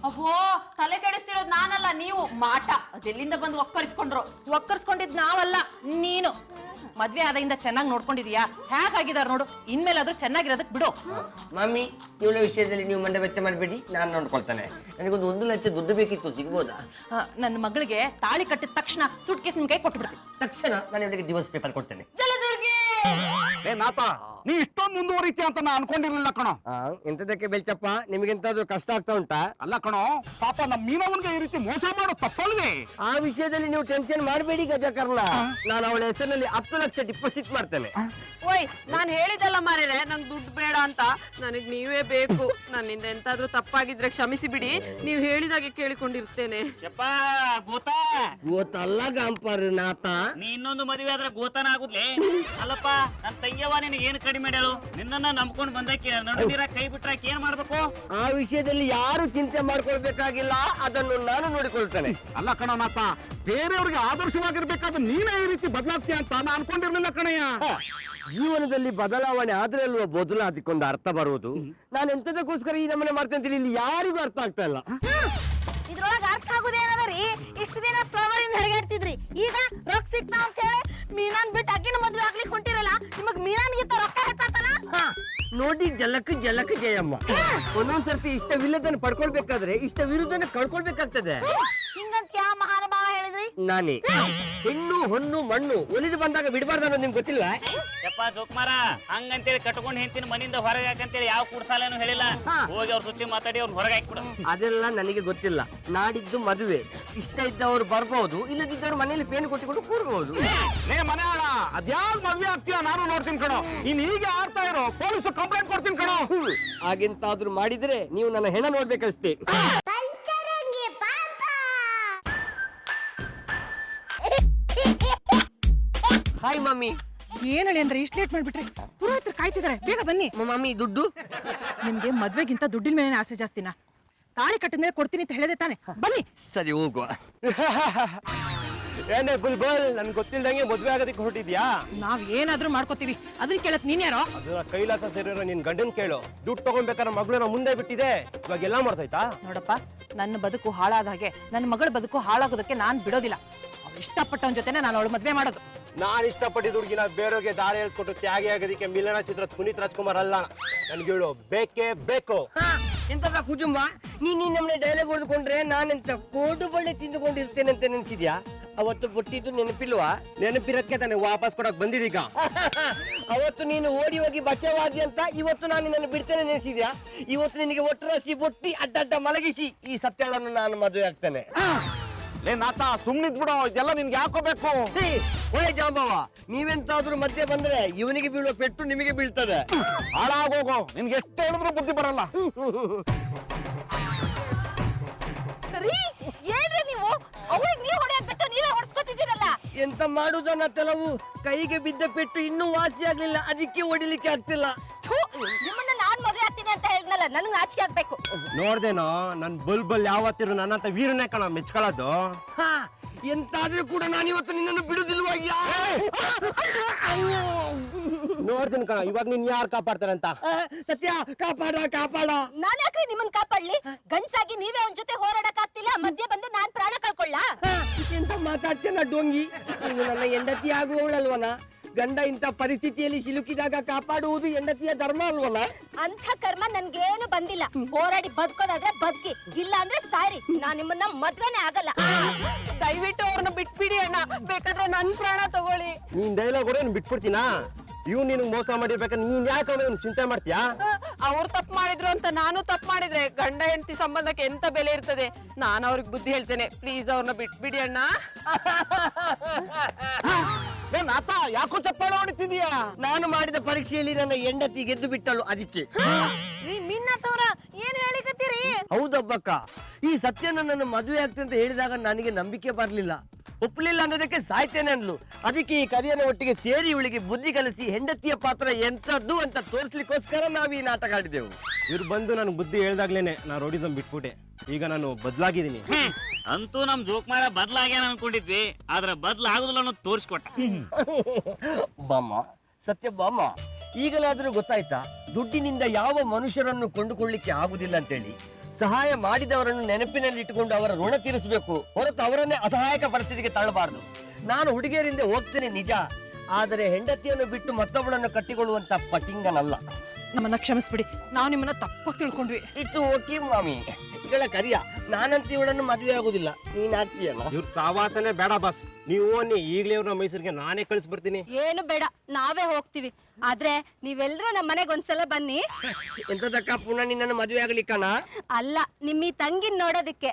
ಅಬ್ಬೋ, ತಲೆ ಕೆಡಿಸ್ತಿರೋದು ನಾನಲ್ಲ, ನೀವು ಮಾಟ. ಅದೆಲ್ಲಿಂದ ಬಂದು ಒಕ್ಕರಿಸ್ಕೊಂಡ್ರು? ಒಕ್ಕರ್ಸ್ಕೊಂಡಿದ್ ನಾವಲ್ಲ, ನೀನು. ಮದ್ವೆ ಆದಾಗಿಂದ ಚೆನ್ನಾಗಿ ನೋಡ್ಕೊಂಡಿದೀಯಾ? ಹೇಗಾಗಿದಾರ ನೋಡು. ಇನ್ಮೇಲಾದ್ರೂ ಚೆನ್ನಾಗಿರೋದಕ್ ಬಿಡು. ಮಮ್ಮಿ, ಇವಳ ವಿಷಯದಲ್ಲಿ ನೀವು ಮಂಡೆ ವೆಚ್ಚ ಮಾಡಬೇಡಿ, ನಾನು ನೋಡ್ಕೊಳ್ತಾನೆ. ನನಗೊಂದು 1 ಲಕ್ಷ ದುಡ್ಡು ಬೇಕಿತ್ತು, ಸಿಗ್ಬೋದಾ? ನನ್ನ ಮಗಳಿಗೆ ತಾಳಿ ಕಟ್ಟಿದ ತಕ್ಷಣ ಸೂಟ್ ಕೇಸ್ ನಿಮ್ ಕೈ ಕೊಟ್ಬಿಡ್ತೀನಿ. ತಕ್ಷಣ ನಾನು ಇವಳಿಗೆ ಡಿವೋರ್ಸ್ ಪೇಪರ್ ಕೊಡ್ತೇನೆ. ನಾಥ, ನೀ ಇಷ್ಟೊಂದು ಮುಂದುವರಿತಿ ಅಂತ ನಾ ಅನ್ಕೊಂಡಿರ್ಲಿಲ್ಲ ಕಣೋ. ಎಂತದಕ್ಕೆ ಬೆಳ್ಚಪ್ಪ, ನಿಮಗೆಂತಾದ್ರೂ ಕಷ್ಟ ಆಗ್ತಾ ಉಂಟಾ? ಅಲ್ಲ ಕಣೋ, ಪಾಪ ನಮ್ಮ ಮೀನವನ್ಗೆ ಈ ರೀತಿ ಮೋಸ ಮಾಡೋ ತಪ್ಪಲ್ವೇ? ಆ ವಿಷಯದಲ್ಲಿ ನೀವು ಟೆನ್ಷನ್ ಮಾಡಬೇಡಿ ಗಜಕರ್ಣ. ನಾನು ಅವಳ ಹೆಸರಿನಲ್ಲಿ 10 ಲಕ್ಷ ಡಿಪಾಸಿಟ್ ಮಾಡ್ತೇನೆ. ಓಯ್, ನಾನ್ ಹೇಳಿದಲ್ಲ ಮಾರೇರೆ, ನಂಗೆ ದುಡ್ಡು ಬೇಡ ಅಂತ. ನನಗ್ ನೀವೇ ಬೇಕು. ನನ್ನಿಂದ ಎಂತಾದ್ರೂ ತಪ್ಪಾಗಿದ್ರೆ ಕ್ಷಮಿಸಿ ಬಿಡಿ. ನೀವು ಹೇಳಿದಾಗೆ ಕೇಳಿಕೊಂಡಿರ್ತೇನೆ. ಗೊತ್ತಲ್ಲ ಗಾಂಪರ್ ನಾಥ, ನೀ ಇನ್ನೊಂದು ಮದುವೆ ಆದ್ರೆ ಗೋತನ ಆಗುದ್ಲೆ. ಅಲ್ಲಪ್ಪ, ನನ್ ತಂಗಿಯವ್ವ ನಿನಗೆ ಏನು ಕಡಿಮೆ ಹೇಳು? ನಿನ್ನನ್ನ ನಂಬ್ಕೊಂಡು ಬಂದಕ್ಕೆ ನಡು ನೀರ ಕೈ ಬಿಟ್ರಾಕ ಏನ್ ಮಾಡ್ಬೇಕು? ಆ ವಿಷಯದಲ್ಲಿ ಯಾರು ಚಿಂತೆ ಮಾಡ್ಕೊಳ್ಬೇಕಾಗಿಲ್ಲ, ಅದನ್ನು ನಾನು ನೋಡಿಕೊಳ್ತೇನೆ. ಅಲ್ಲ ಕಣೋ ನಾಥ, ಬೇರೆಯವ್ರಿಗೆ ಆದರ್ಶವಾಗಿರ್ಬೇಕಾದ್ರೆ ನೀನೇ ಈ ರೀತಿ ಬದಲಾಗ್ತೀಯ ಅಂತ ನಾ ಅನ್ಕೊಂಡಿರ್ಲಿಲ್ಲ ಕಣಯ್ಯ. ಜೀವನದಲ್ಲಿ ಬದಲಾವಣೆ ಆದ್ರೆ ಅಲ್ವಾ ಬದಲಾದಿಕೊಂಡು ಅರ್ಥ ಬರುವುದು. ನಾನು ಎಂತದಕ್ಕೋಸ್ಕರ ಈ ನಮನೆ ಮಾಡ್ತೇನೆ ಅಂತ ಇಲ್ಲಿ ಯಾರಿಗೂ ಅರ್ಥ ಆಗ್ತಾ ಇಲ್ಲ. ಇದ್ರೊಳಗ ಅರ್ಥ ಆಗುದೇನದರಿ? ಇಷ್ಟು ದಿನ ಫ್ಲವರ್ ಇಂದ ಹರಿಗಾಡ್ತಿದ್ರಿ, ಈಗ ರೊಕ್ಕ ಸಿಕ್ತಾ ಅಂತ ಹೇಳಿ ಮೀನಾನ್ ಬಿಟ್ಟು ಅಕ್ಕಿನ ಮದ್ವೆ ಆಗ್ಲಿಕ್ಕೆ ಹೊಂಟಿರಲ್ಲ. ನಿಮಗ್ ಮೀನಾನ್ಗಿಂತ ರೊಕ್ಕ ಹೆಚ್ಚಾತನ? ನೋಡಿ, ಜಲಕ್ ಜಯಮ್ಮ. ಒಂದೊಂದ್ಸರ್ತಿ ಇಷ್ಟವಿಲ್ಲದನ್ನು ಪಡ್ಕೊಳ್ಬೇಕಾದ್ರೆ ಇಷ್ಟವಿರುವುದನ್ನು ಕಳ್ಕೊಳ್ಬೇಕಾಗ್ತದೆ. ಹಿಂಗಂತ ಯಾವ ಮಹಾನುಭಾವ ಹೇಳಿದ್ರಿ? ನಾನೇ. ಹೆಣ್ಣು ಹೊನ್ನು ಮಣ್ಣು ಒಲಿದು ಬಂದಾಗ ಬಿಡಬಾರ್ದು ಅನ್ನೋದು ನಿಮ್ಗೆ ಗೊತ್ತಿಲ್ವಾ? ಯಪ್ಪ ಜೋಕ್ಮಾರ, ಹಂಗಂತೇಳಿ ಕಟ್ಕೊಂಡು ಹೆಂತಿನ ಮನಿಂದ ಹೊರಗೆ ಹಾಕಂತೇಳಿ ಯಾವ ಕುಡ್ಸಾಲೇನು ಹೇಳಿಲ್ಲ. ಹೋಗಿ ಅವ್ರ ಸುತ್ತಿ ಮಾತಾಡಿ ಅವ್ರನ್ನ ಹೊರಗೆ ಹಾಕ್ಬಿಡ. ಅದೆಲ್ಲ ನನಗೆ ಗೊತ್ತಿಲ್ಲ. ನಾಡಿದ್ದು ಮದುವೆ, ಇಷ್ಟ ಇದ್ದವ್ರು ಬರ್ಬಹುದು, ಇಲ್ಲದಿದ್ದವ್ರು ಮನೆಯಲ್ಲಿ ಪೇನ್ ಕೊಟ್ಟಿಕೊಂಡು ಕೂರ್ಬಹುದು. ಲೇ ಮನೆ ಆಡ, ಅದ್ಯಾವ್ ಮದ್ವೆ ಆಗ್ತೀಯ ನಾನು ನೋಡ್ತೀನಿ ಕಣೋ. ನೀನ್ ಹೀಗೆ ಆಡ್ತಾ ಇರೋ, ಪೊಲೀಸ್ ಕಂಪ್ಲೇಂಟ್ ಕೊಡ್ತೀನಿ ಕಣೋ. ಹಾಗೆಂತಾದ್ರೂ ಮಾಡಿದ್ರೆ ನೀವು ನನ್ನ ಹೆಣ ನೋಡ್ಬೇಕಷ್ಟೇ. Hi mummy. ಏನ್ ಹೇಳಿ ಅಂದ್ರೆ ಇಷ್ಟು ಲೇಟ್ ಮಾಡ್ಬಿಟ್ರಿ? ಪುರೋಹಿತರು ಕಾಯ್ತಿದಾರೆ, ಬೇಗ ಬನ್ನಿ. ಮಮ್ಮಿ, ದುಡ್ಡು? ನಿಮ್ಗೆ ಮದ್ವೆಗಿಂತ ದುಡ್ಡಿನ ಮೇಲೆ ಆಸೆ ಜಾಸ್ತಿನಾ? ತಾಳಿ ಕಟ್ಟಿದ ಮೇಲೆ ಕೊಡ್ತೀನಿ ಅಂತ ಹೇಳಿದೆ ತಾನೆ, ಬನ್ನಿ. ಸರಿ, ಹೋಗುವ. ಏನೇ ಬುಲ್ಬುಲ್, ನನ್ಗೆ ಗೊತ್ತಿಲ್ದಂಗೆ ಮದ್ವೆ ಆಗೋದಕ್ಕೆ ಹೊರಟಿದ್ಯಾ? ನಾವ್ ಏನಾದ್ರೂ ಮಾಡ್ಕೋತೀವಿ, ಅದನ್ನ ಕೇಳಕ್ ನೀನ್ ಯಾರೋ? ಅದನ್ನ ಕೈಲಾಸ ಸೇರಿರೋ ನಿನ್ ಗಂಡನ್ ಕೇಳು. ದುಡ್ಡು ತಗೊಂಡ್ಬೇಕಾದ್ರೆ ಮಗಳನ್ನ ಮುಂದೆ ಬಿಟ್ಟಿದೆ, ಇವಾಗ ಎಲ್ಲ ಮಾಡ್ತೈತಾ? ನೋಡಪ್ಪ, ನನ್ನ ಬದುಕು ಹಾಳಾದ ಹಾಗೆ ನನ್ನ ಮಗಳ ಬದುಕು ಹಾಳಾಗೋದಕ್ಕೆ ನಾನ್ ಬಿಡೋದಿಲ್ಲ. ಅವ್ಳು ಇಷ್ಟಪಟ್ಟವನ್ ಜೊತೆನೆ ನಾನು ಅವಳು ಮದ್ವೆ ಮಾಡೋದು. ನಾನ್ ಇಷ್ಟಪಟ್ಟಿದ ಹುಡುಗಿನ ಬೇರೆಯವ್ರಿಗೆ ದಾರಿ ಹೇಳ್ಕೊಟ್ಟು ತ್ಯಾಗಿ ಆಗೋದಕ್ಕೆ ಮಿಲನ ಚಿತ್ರದ ಪುನೀತ್ ರಾಜ್ಕುಮಾರ್ ಅಲ್ಲ. ನನ್ಗೆ ಹೇಳು, ಬೇಕೇ ಬೇಕು. ಎಂತದ ಕುಟುಂಬ, ನೀನ್ ನಮ್ಮನೆ ಡೈಲಾಗ್ ಹೊಡೆದುಕೊಂಡ್ರೆ ನಾನೆಂತ ಕೋಡು ಬಳ್ಳಿ ತಿಂದುಕೊಂಡಿರ್ತೇನೆ ಅಂತ ನೆನ್ಸಿದ್ಯಾ? ಅವತ್ತು ಕೊಟ್ಟಿದ್ದು ನೆನಪಿಲ್ವಾ? ನೆನಪಿರಕ್ಕೆ ತಾನೆ ವಾಪಸ್ ಕೊಡಕ್ ಬಂದಿದೀಗ. ಅವತ್ತು ನೀನು ಓಡಿ ಹೋಗಿ ಬಚಾವಾದಿ ಅಂತ, ಇವತ್ತು ನಾನು ನಿನ್ನನ್ನು ಬಿಡ್ತೇನೆ ನೆನೆಸಿದ್ಯಾ? ಇವತ್ತು ನಿನಗೆ ಒಟ್ಟರಸಿ ಬೊಟ್ಟಿ ಅಡ್ಡ ಮಲಗಿಸಿ ಈ ಸತ್ಯಗಳನ್ನು ನಾನು ಮದುವೆ ಆಗ್ತೇನೆ. ಲೇ ನಾಥ, ಸುಮ್ನಿದ್ ಬಿಡೋ, ಇದೆಲ್ಲ ನಿನ್ಗೆ ಯಾಕೋಬೇಕು? ಒಳ್ಳೆ ಜಾಂಬವ, ನೀವೆಂತಾದ್ರೂ ಮಧ್ಯೆ ಬಂದ್ರೆ ಇವನಿಗೆ ಬೀಳುವ ಪೆಟ್ಟು ನಿಮಗೆ ಬೀಳ್ತದೆ. ಹಾಳಾಗೋಗೋ, ನಿನ್ಗೆ ಎಷ್ಟು ಹೇಳಿದ್ರು ಬುದ್ಧಿ ಬರಲ್ಲ. ಸರಿ, ಏನ್ರಿ ನೀವು? ಅವ್ರಿಗೆ ನೀವು ಹೊಡೆಯೋದ್ ಬಿಟ್ಟು ನೀವೇ ಹೊಡ್ಸ್ಕೊತಿದ್ದೀರಲ್ಲ. ಎಂತ ಮಾಡುದನ್ನ ಕೆಲವು ಕೈಗೆ ಬಿದ್ದ ಪೆಟ್ಟು ಇನ್ನೂ ವಾಸಿ ಆಗ್ಲಿಲ್ಲ, ಅದಕ್ಕೆ ಹೊಡಿಲಿಕ್ಕೆ ಆಗ್ತಿಲ್ಲ. ನಿಮ್ಮನ್ನ ನಾನ್ ಮದುವೆ ಆಗ್ತೀನಿ ಅಂತ ಹೇಳಿದ್ನಲ್ಲ, ನನ್ಗೆ ನಾಚಿಕೆ ಆಗ್ಬೇಕು. ನೋಡ್ದೇನೋ ನನ್ ಬುಲ್ಬುಲ್ ಯಾವತ್ತಿರು ನನ್ನಂತ ವೀರನೇ ಕಣ ಮೆಚ್ಕೊಳ್ಳೋದು. ಎಂತಾದ್ರೂ ಕೂಡ ನಾನಿವತ್ತು ನಿನ್ನನ್ನು ಬಿಡುದಿಲ್ವಾ? ನೋಡ್ತೀನಿ ಕಣ, ಇವಾಗ ನೀನ್ ಯಾರು ಕಾಪಾಡ್ತಾರಂತ. ಸತ್ಯ, ಕಾಪಾಡ ಕಾಪಾಡ. ನಾನ್ ಯಾಕ್ರಿ ನಿಮ್ಮನ್ ಕಾಪಾಡ್ಲಿ? ಗಂಡ್ಸಾಗಿ ನೀವೇ ಅವನ್ ಜೊತೆ ಹೋರಾಡಕ್ ಆಗ್ತಿಲ್ಲ, ಮಧ್ಯೆ ಬಂದು ನಾನ್ ಪ್ರಾಣ ಕಳ್ಕೊಳ್ಳ? ಎಂತ ಮಾತಾಡ್ತೇನ ಡೊಂಗಿ? ನೀನು ನನ್ನ ಹೆಂಡತಿ ಆಗುವವಳಲ್ವನ? ಗಂಡ ಇಂಥ ಪರಿಸ್ಥಿತಿಯಲ್ಲಿ ಸಿಲುಕಿದಾಗ ಕಾಪಾಡುವುದು ಹೆಂಡತಿಯ ಧರ್ಮ ಅಲ್ವನ? ಅಂತ ಕರ್ಮ ನನ್ಗೇನು ಬಂದಿಲ್ಲ. ಹೋರಾಡಿ ಬದುಕೋದಾದ್ರೆ ಬದುಕಿ, ಇಲ್ಲ ಅಂದ್ರೆ ಸಾರಿ. ನಾನ್ ನಿಮ್ಮನ್ನ ಮದ್ವೆನೇ ಆಗಲ್ಲ. ದಯವಿಟ್ಟು ಅವ್ರನ್ನ ಬಿಟ್ಬಿಡಿ ಅಣ್ಣ, ಬೇಕಾದ್ರೆ ನನ್ ಪ್ರಾಣ ತಗೊಳ್ಳಿ. ನೀನ್ ಡೈಲಾಗ್ ಕೂಡ ಬಿಟ್ಬಿಡ್ತೀನಾ? ಇವ್ ನಿನಗ್ ಮೋಸ ಮಾಡಿರ್ಬೇಕಂದ್ರೆ ನೀನ್ ಯಾಕೆ ಚಿಂತೆ ಮಾಡ್ತೀಯಾ? ಅವ್ರು ತಪ್ಪು ಮಾಡಿದ್ರು ಅಂತ ನಾನು ತಪ್ಪು ಮಾಡಿದ್ರೆ ಗಂಡ ಹೆಂಡತಿ ಸಂಬಂಧಕ್ಕೆ ಎಂತ ಬೆಲೆ ಇರ್ತದೆ? ನಾನು ಅವ್ರಿಗೆ ಬುದ್ಧಿ ಹೇಳ್ತೇನೆ, ಪ್ಲೀಸ್ ಅವ್ರನ್ನ ಬಿಟ್ಬಿಡಿ ಅಣ್ಣ. ಆತ ಯಾಕೋ ಚಪ್ಪಾಳೆ ಹೊಡಿತಿದ್ಯಾ? ನಾನು ಮಾಡಿದ ಪರೀಕ್ಷೆಯಲ್ಲಿ ನನ್ನ ಹೆಂಡತಿ ಗೆದ್ದು ಬಿಟ್ಟಳು, ಅದಕ್ಕೆ. ಮಿನ್ನತ್ತವ್ರ ಏನ್ ಹೇಳಿಕತ್ತೀರಿ? ಹೌದಬ್ಬಕ್ಕ, ಈ ಸತ್ಯ ನನ್ನನ್ನು ಮದುವೆ ಆಗ್ತದೆ ಅಂತ ಹೇಳಿದಾಗ ನನಗೆ ನಂಬಿಕೆ ಬರ್ಲಿಲ್ಲ. ಒಪ್ಪಲಿಲ್ಲ ಅನ್ನೋದಕ್ಕೆ ಸಾಯ್ತೇನೆ ಅನ್ಲು. ಅದಕ್ಕೆ ಈ ಕರಿಯನ ಒಟ್ಟಿಗೆ ಸೇರಿ ಇವಳಿಗೆ ಬುದ್ಧಿ ಕಲಿಸಿ ಹೆಂಡತಿಯ ಪಾತ್ರ ಎಂತದ್ದು ಅಂತ ತೋರಿಸ್ಲಿಕ್ಕೋಸ್ಕರ ನಾವು ಈ ನಾಟಕ ಆಡಿದೆವು. ಇವ್ರು ಬಂದು ನನ್ ಬುದ್ಧಿ ಹೇಳ್ದಾಗ್ಲೇನೆ ನಾ ರೋಡಿಸಮ್ ಬಿಟ್ಬಿಟ್ಟೆ. ಈಗ ನಾನು ಬದಲಾಗಿದ್ದೀನಿ. ಅಂತೂ ನಮ್ ಜೋಕ್ಮಾರ ಬದ್ಲಾಗ್ಯಾನ ಅನ್ಕೊಂಡಿದ್ವಿ, ಆದ್ರೆ ಬದ್ಲಾಗುದಿಲ್ಲ ಅನ್ನೋದು ತೋರಿಸ್ಕೊಟ್ಟ. ಬಾಮ್ಮ, ಸತ್ಯ ಬಾಮ್ಮ, ಈಗಲಾದ್ರೂ ಗೊತ್ತಾಯ್ತಾ ದುಡ್ಡಿನಿಂದ ಯಾವ ಮನುಷ್ಯರನ್ನು ಕೊಂಡುಕೊಳ್ಳಿಕ್ಕೆ ಆಗುದಿಲ್ಲ ಅಂತೇಳಿ? ಸಹಾಯ ಮಾಡಿದವರನ್ನು ನೆನಪಿನಲ್ಲಿ ಇಟ್ಟುಕೊಂಡು ಅವರ ಋಣ ತೀರಿಸಬೇಕು ಹೊರತು ಅವರನ್ನೇ ಅಸಹಾಯಕ ಪರಿಸ್ಥಿತಿಗೆ ತಳ್ಳಬಾರದು. ನಾನು ಹುಡುಗಿಯರಿಂದ ಹೋಗ್ತೇನೆ ನಿಜ, ಆದರೆ ಹೆಂಡತಿಯನ್ನು ಬಿಟ್ಟು ಮತ್ತೊಬ್ಬಳನ್ನು ಕಟ್ಟಿಕೊಳ್ಳುವಂತ ಪಟಿಂಗನಲ್ಲ. ನಮ್ಮನ್ನ ಕ್ಷಮಿಸ್ಬಿಡಿ, ನಾವು ನಿಮ್ಮನ್ನ ತಪ್ಪಾಗಿ ತಿಳ್ಕೊಂಡ್ವಿ. ಇಟ್ಸ್ ಓಕೆ ಮಾಮಿ. ಈಗಳ ಕರಿಯ, ನಾನಂತ ಇವಳನ್ನು ಮದುವೆ ಆಗುದಿಲ್ಲ, ನೀನ್ ಆಗ್ತೀಯಲ್ಲ? ಇವ್ರ ಸಾವಾಸನೆ ಬೇಡ ಬಾಸ್. ನೀವು ಈಗ್ಲೇ ಇವ್ರನ್ನ ಮೈಸೂರಿಗೆ ನಾನೇ ಕಳಿಸ್ಬಿಡ್ತೀನಿ. ಏನು ಬೇಡ, ನಾವೇ ಹೋಗ್ತೀವಿ. ಆದ್ರೆ ನೀವೆಲ್ರೂ ನಮ್ಮ ಮನೆಗೆ ಒಂದ್ಸಲ ಬನ್ನಿ. ಎಂತದಕ್ಕ ಪುನಃ ನಿನ್ನನ್ನು ಮದುವೆ ಆಗ್ಲಿಕ್ಕಣ? ಅಲ್ಲ, ನಿಮ್ಮ ಈ ತಂಗಿನ್ ನೋಡೋದಿಕ್ಕೆ.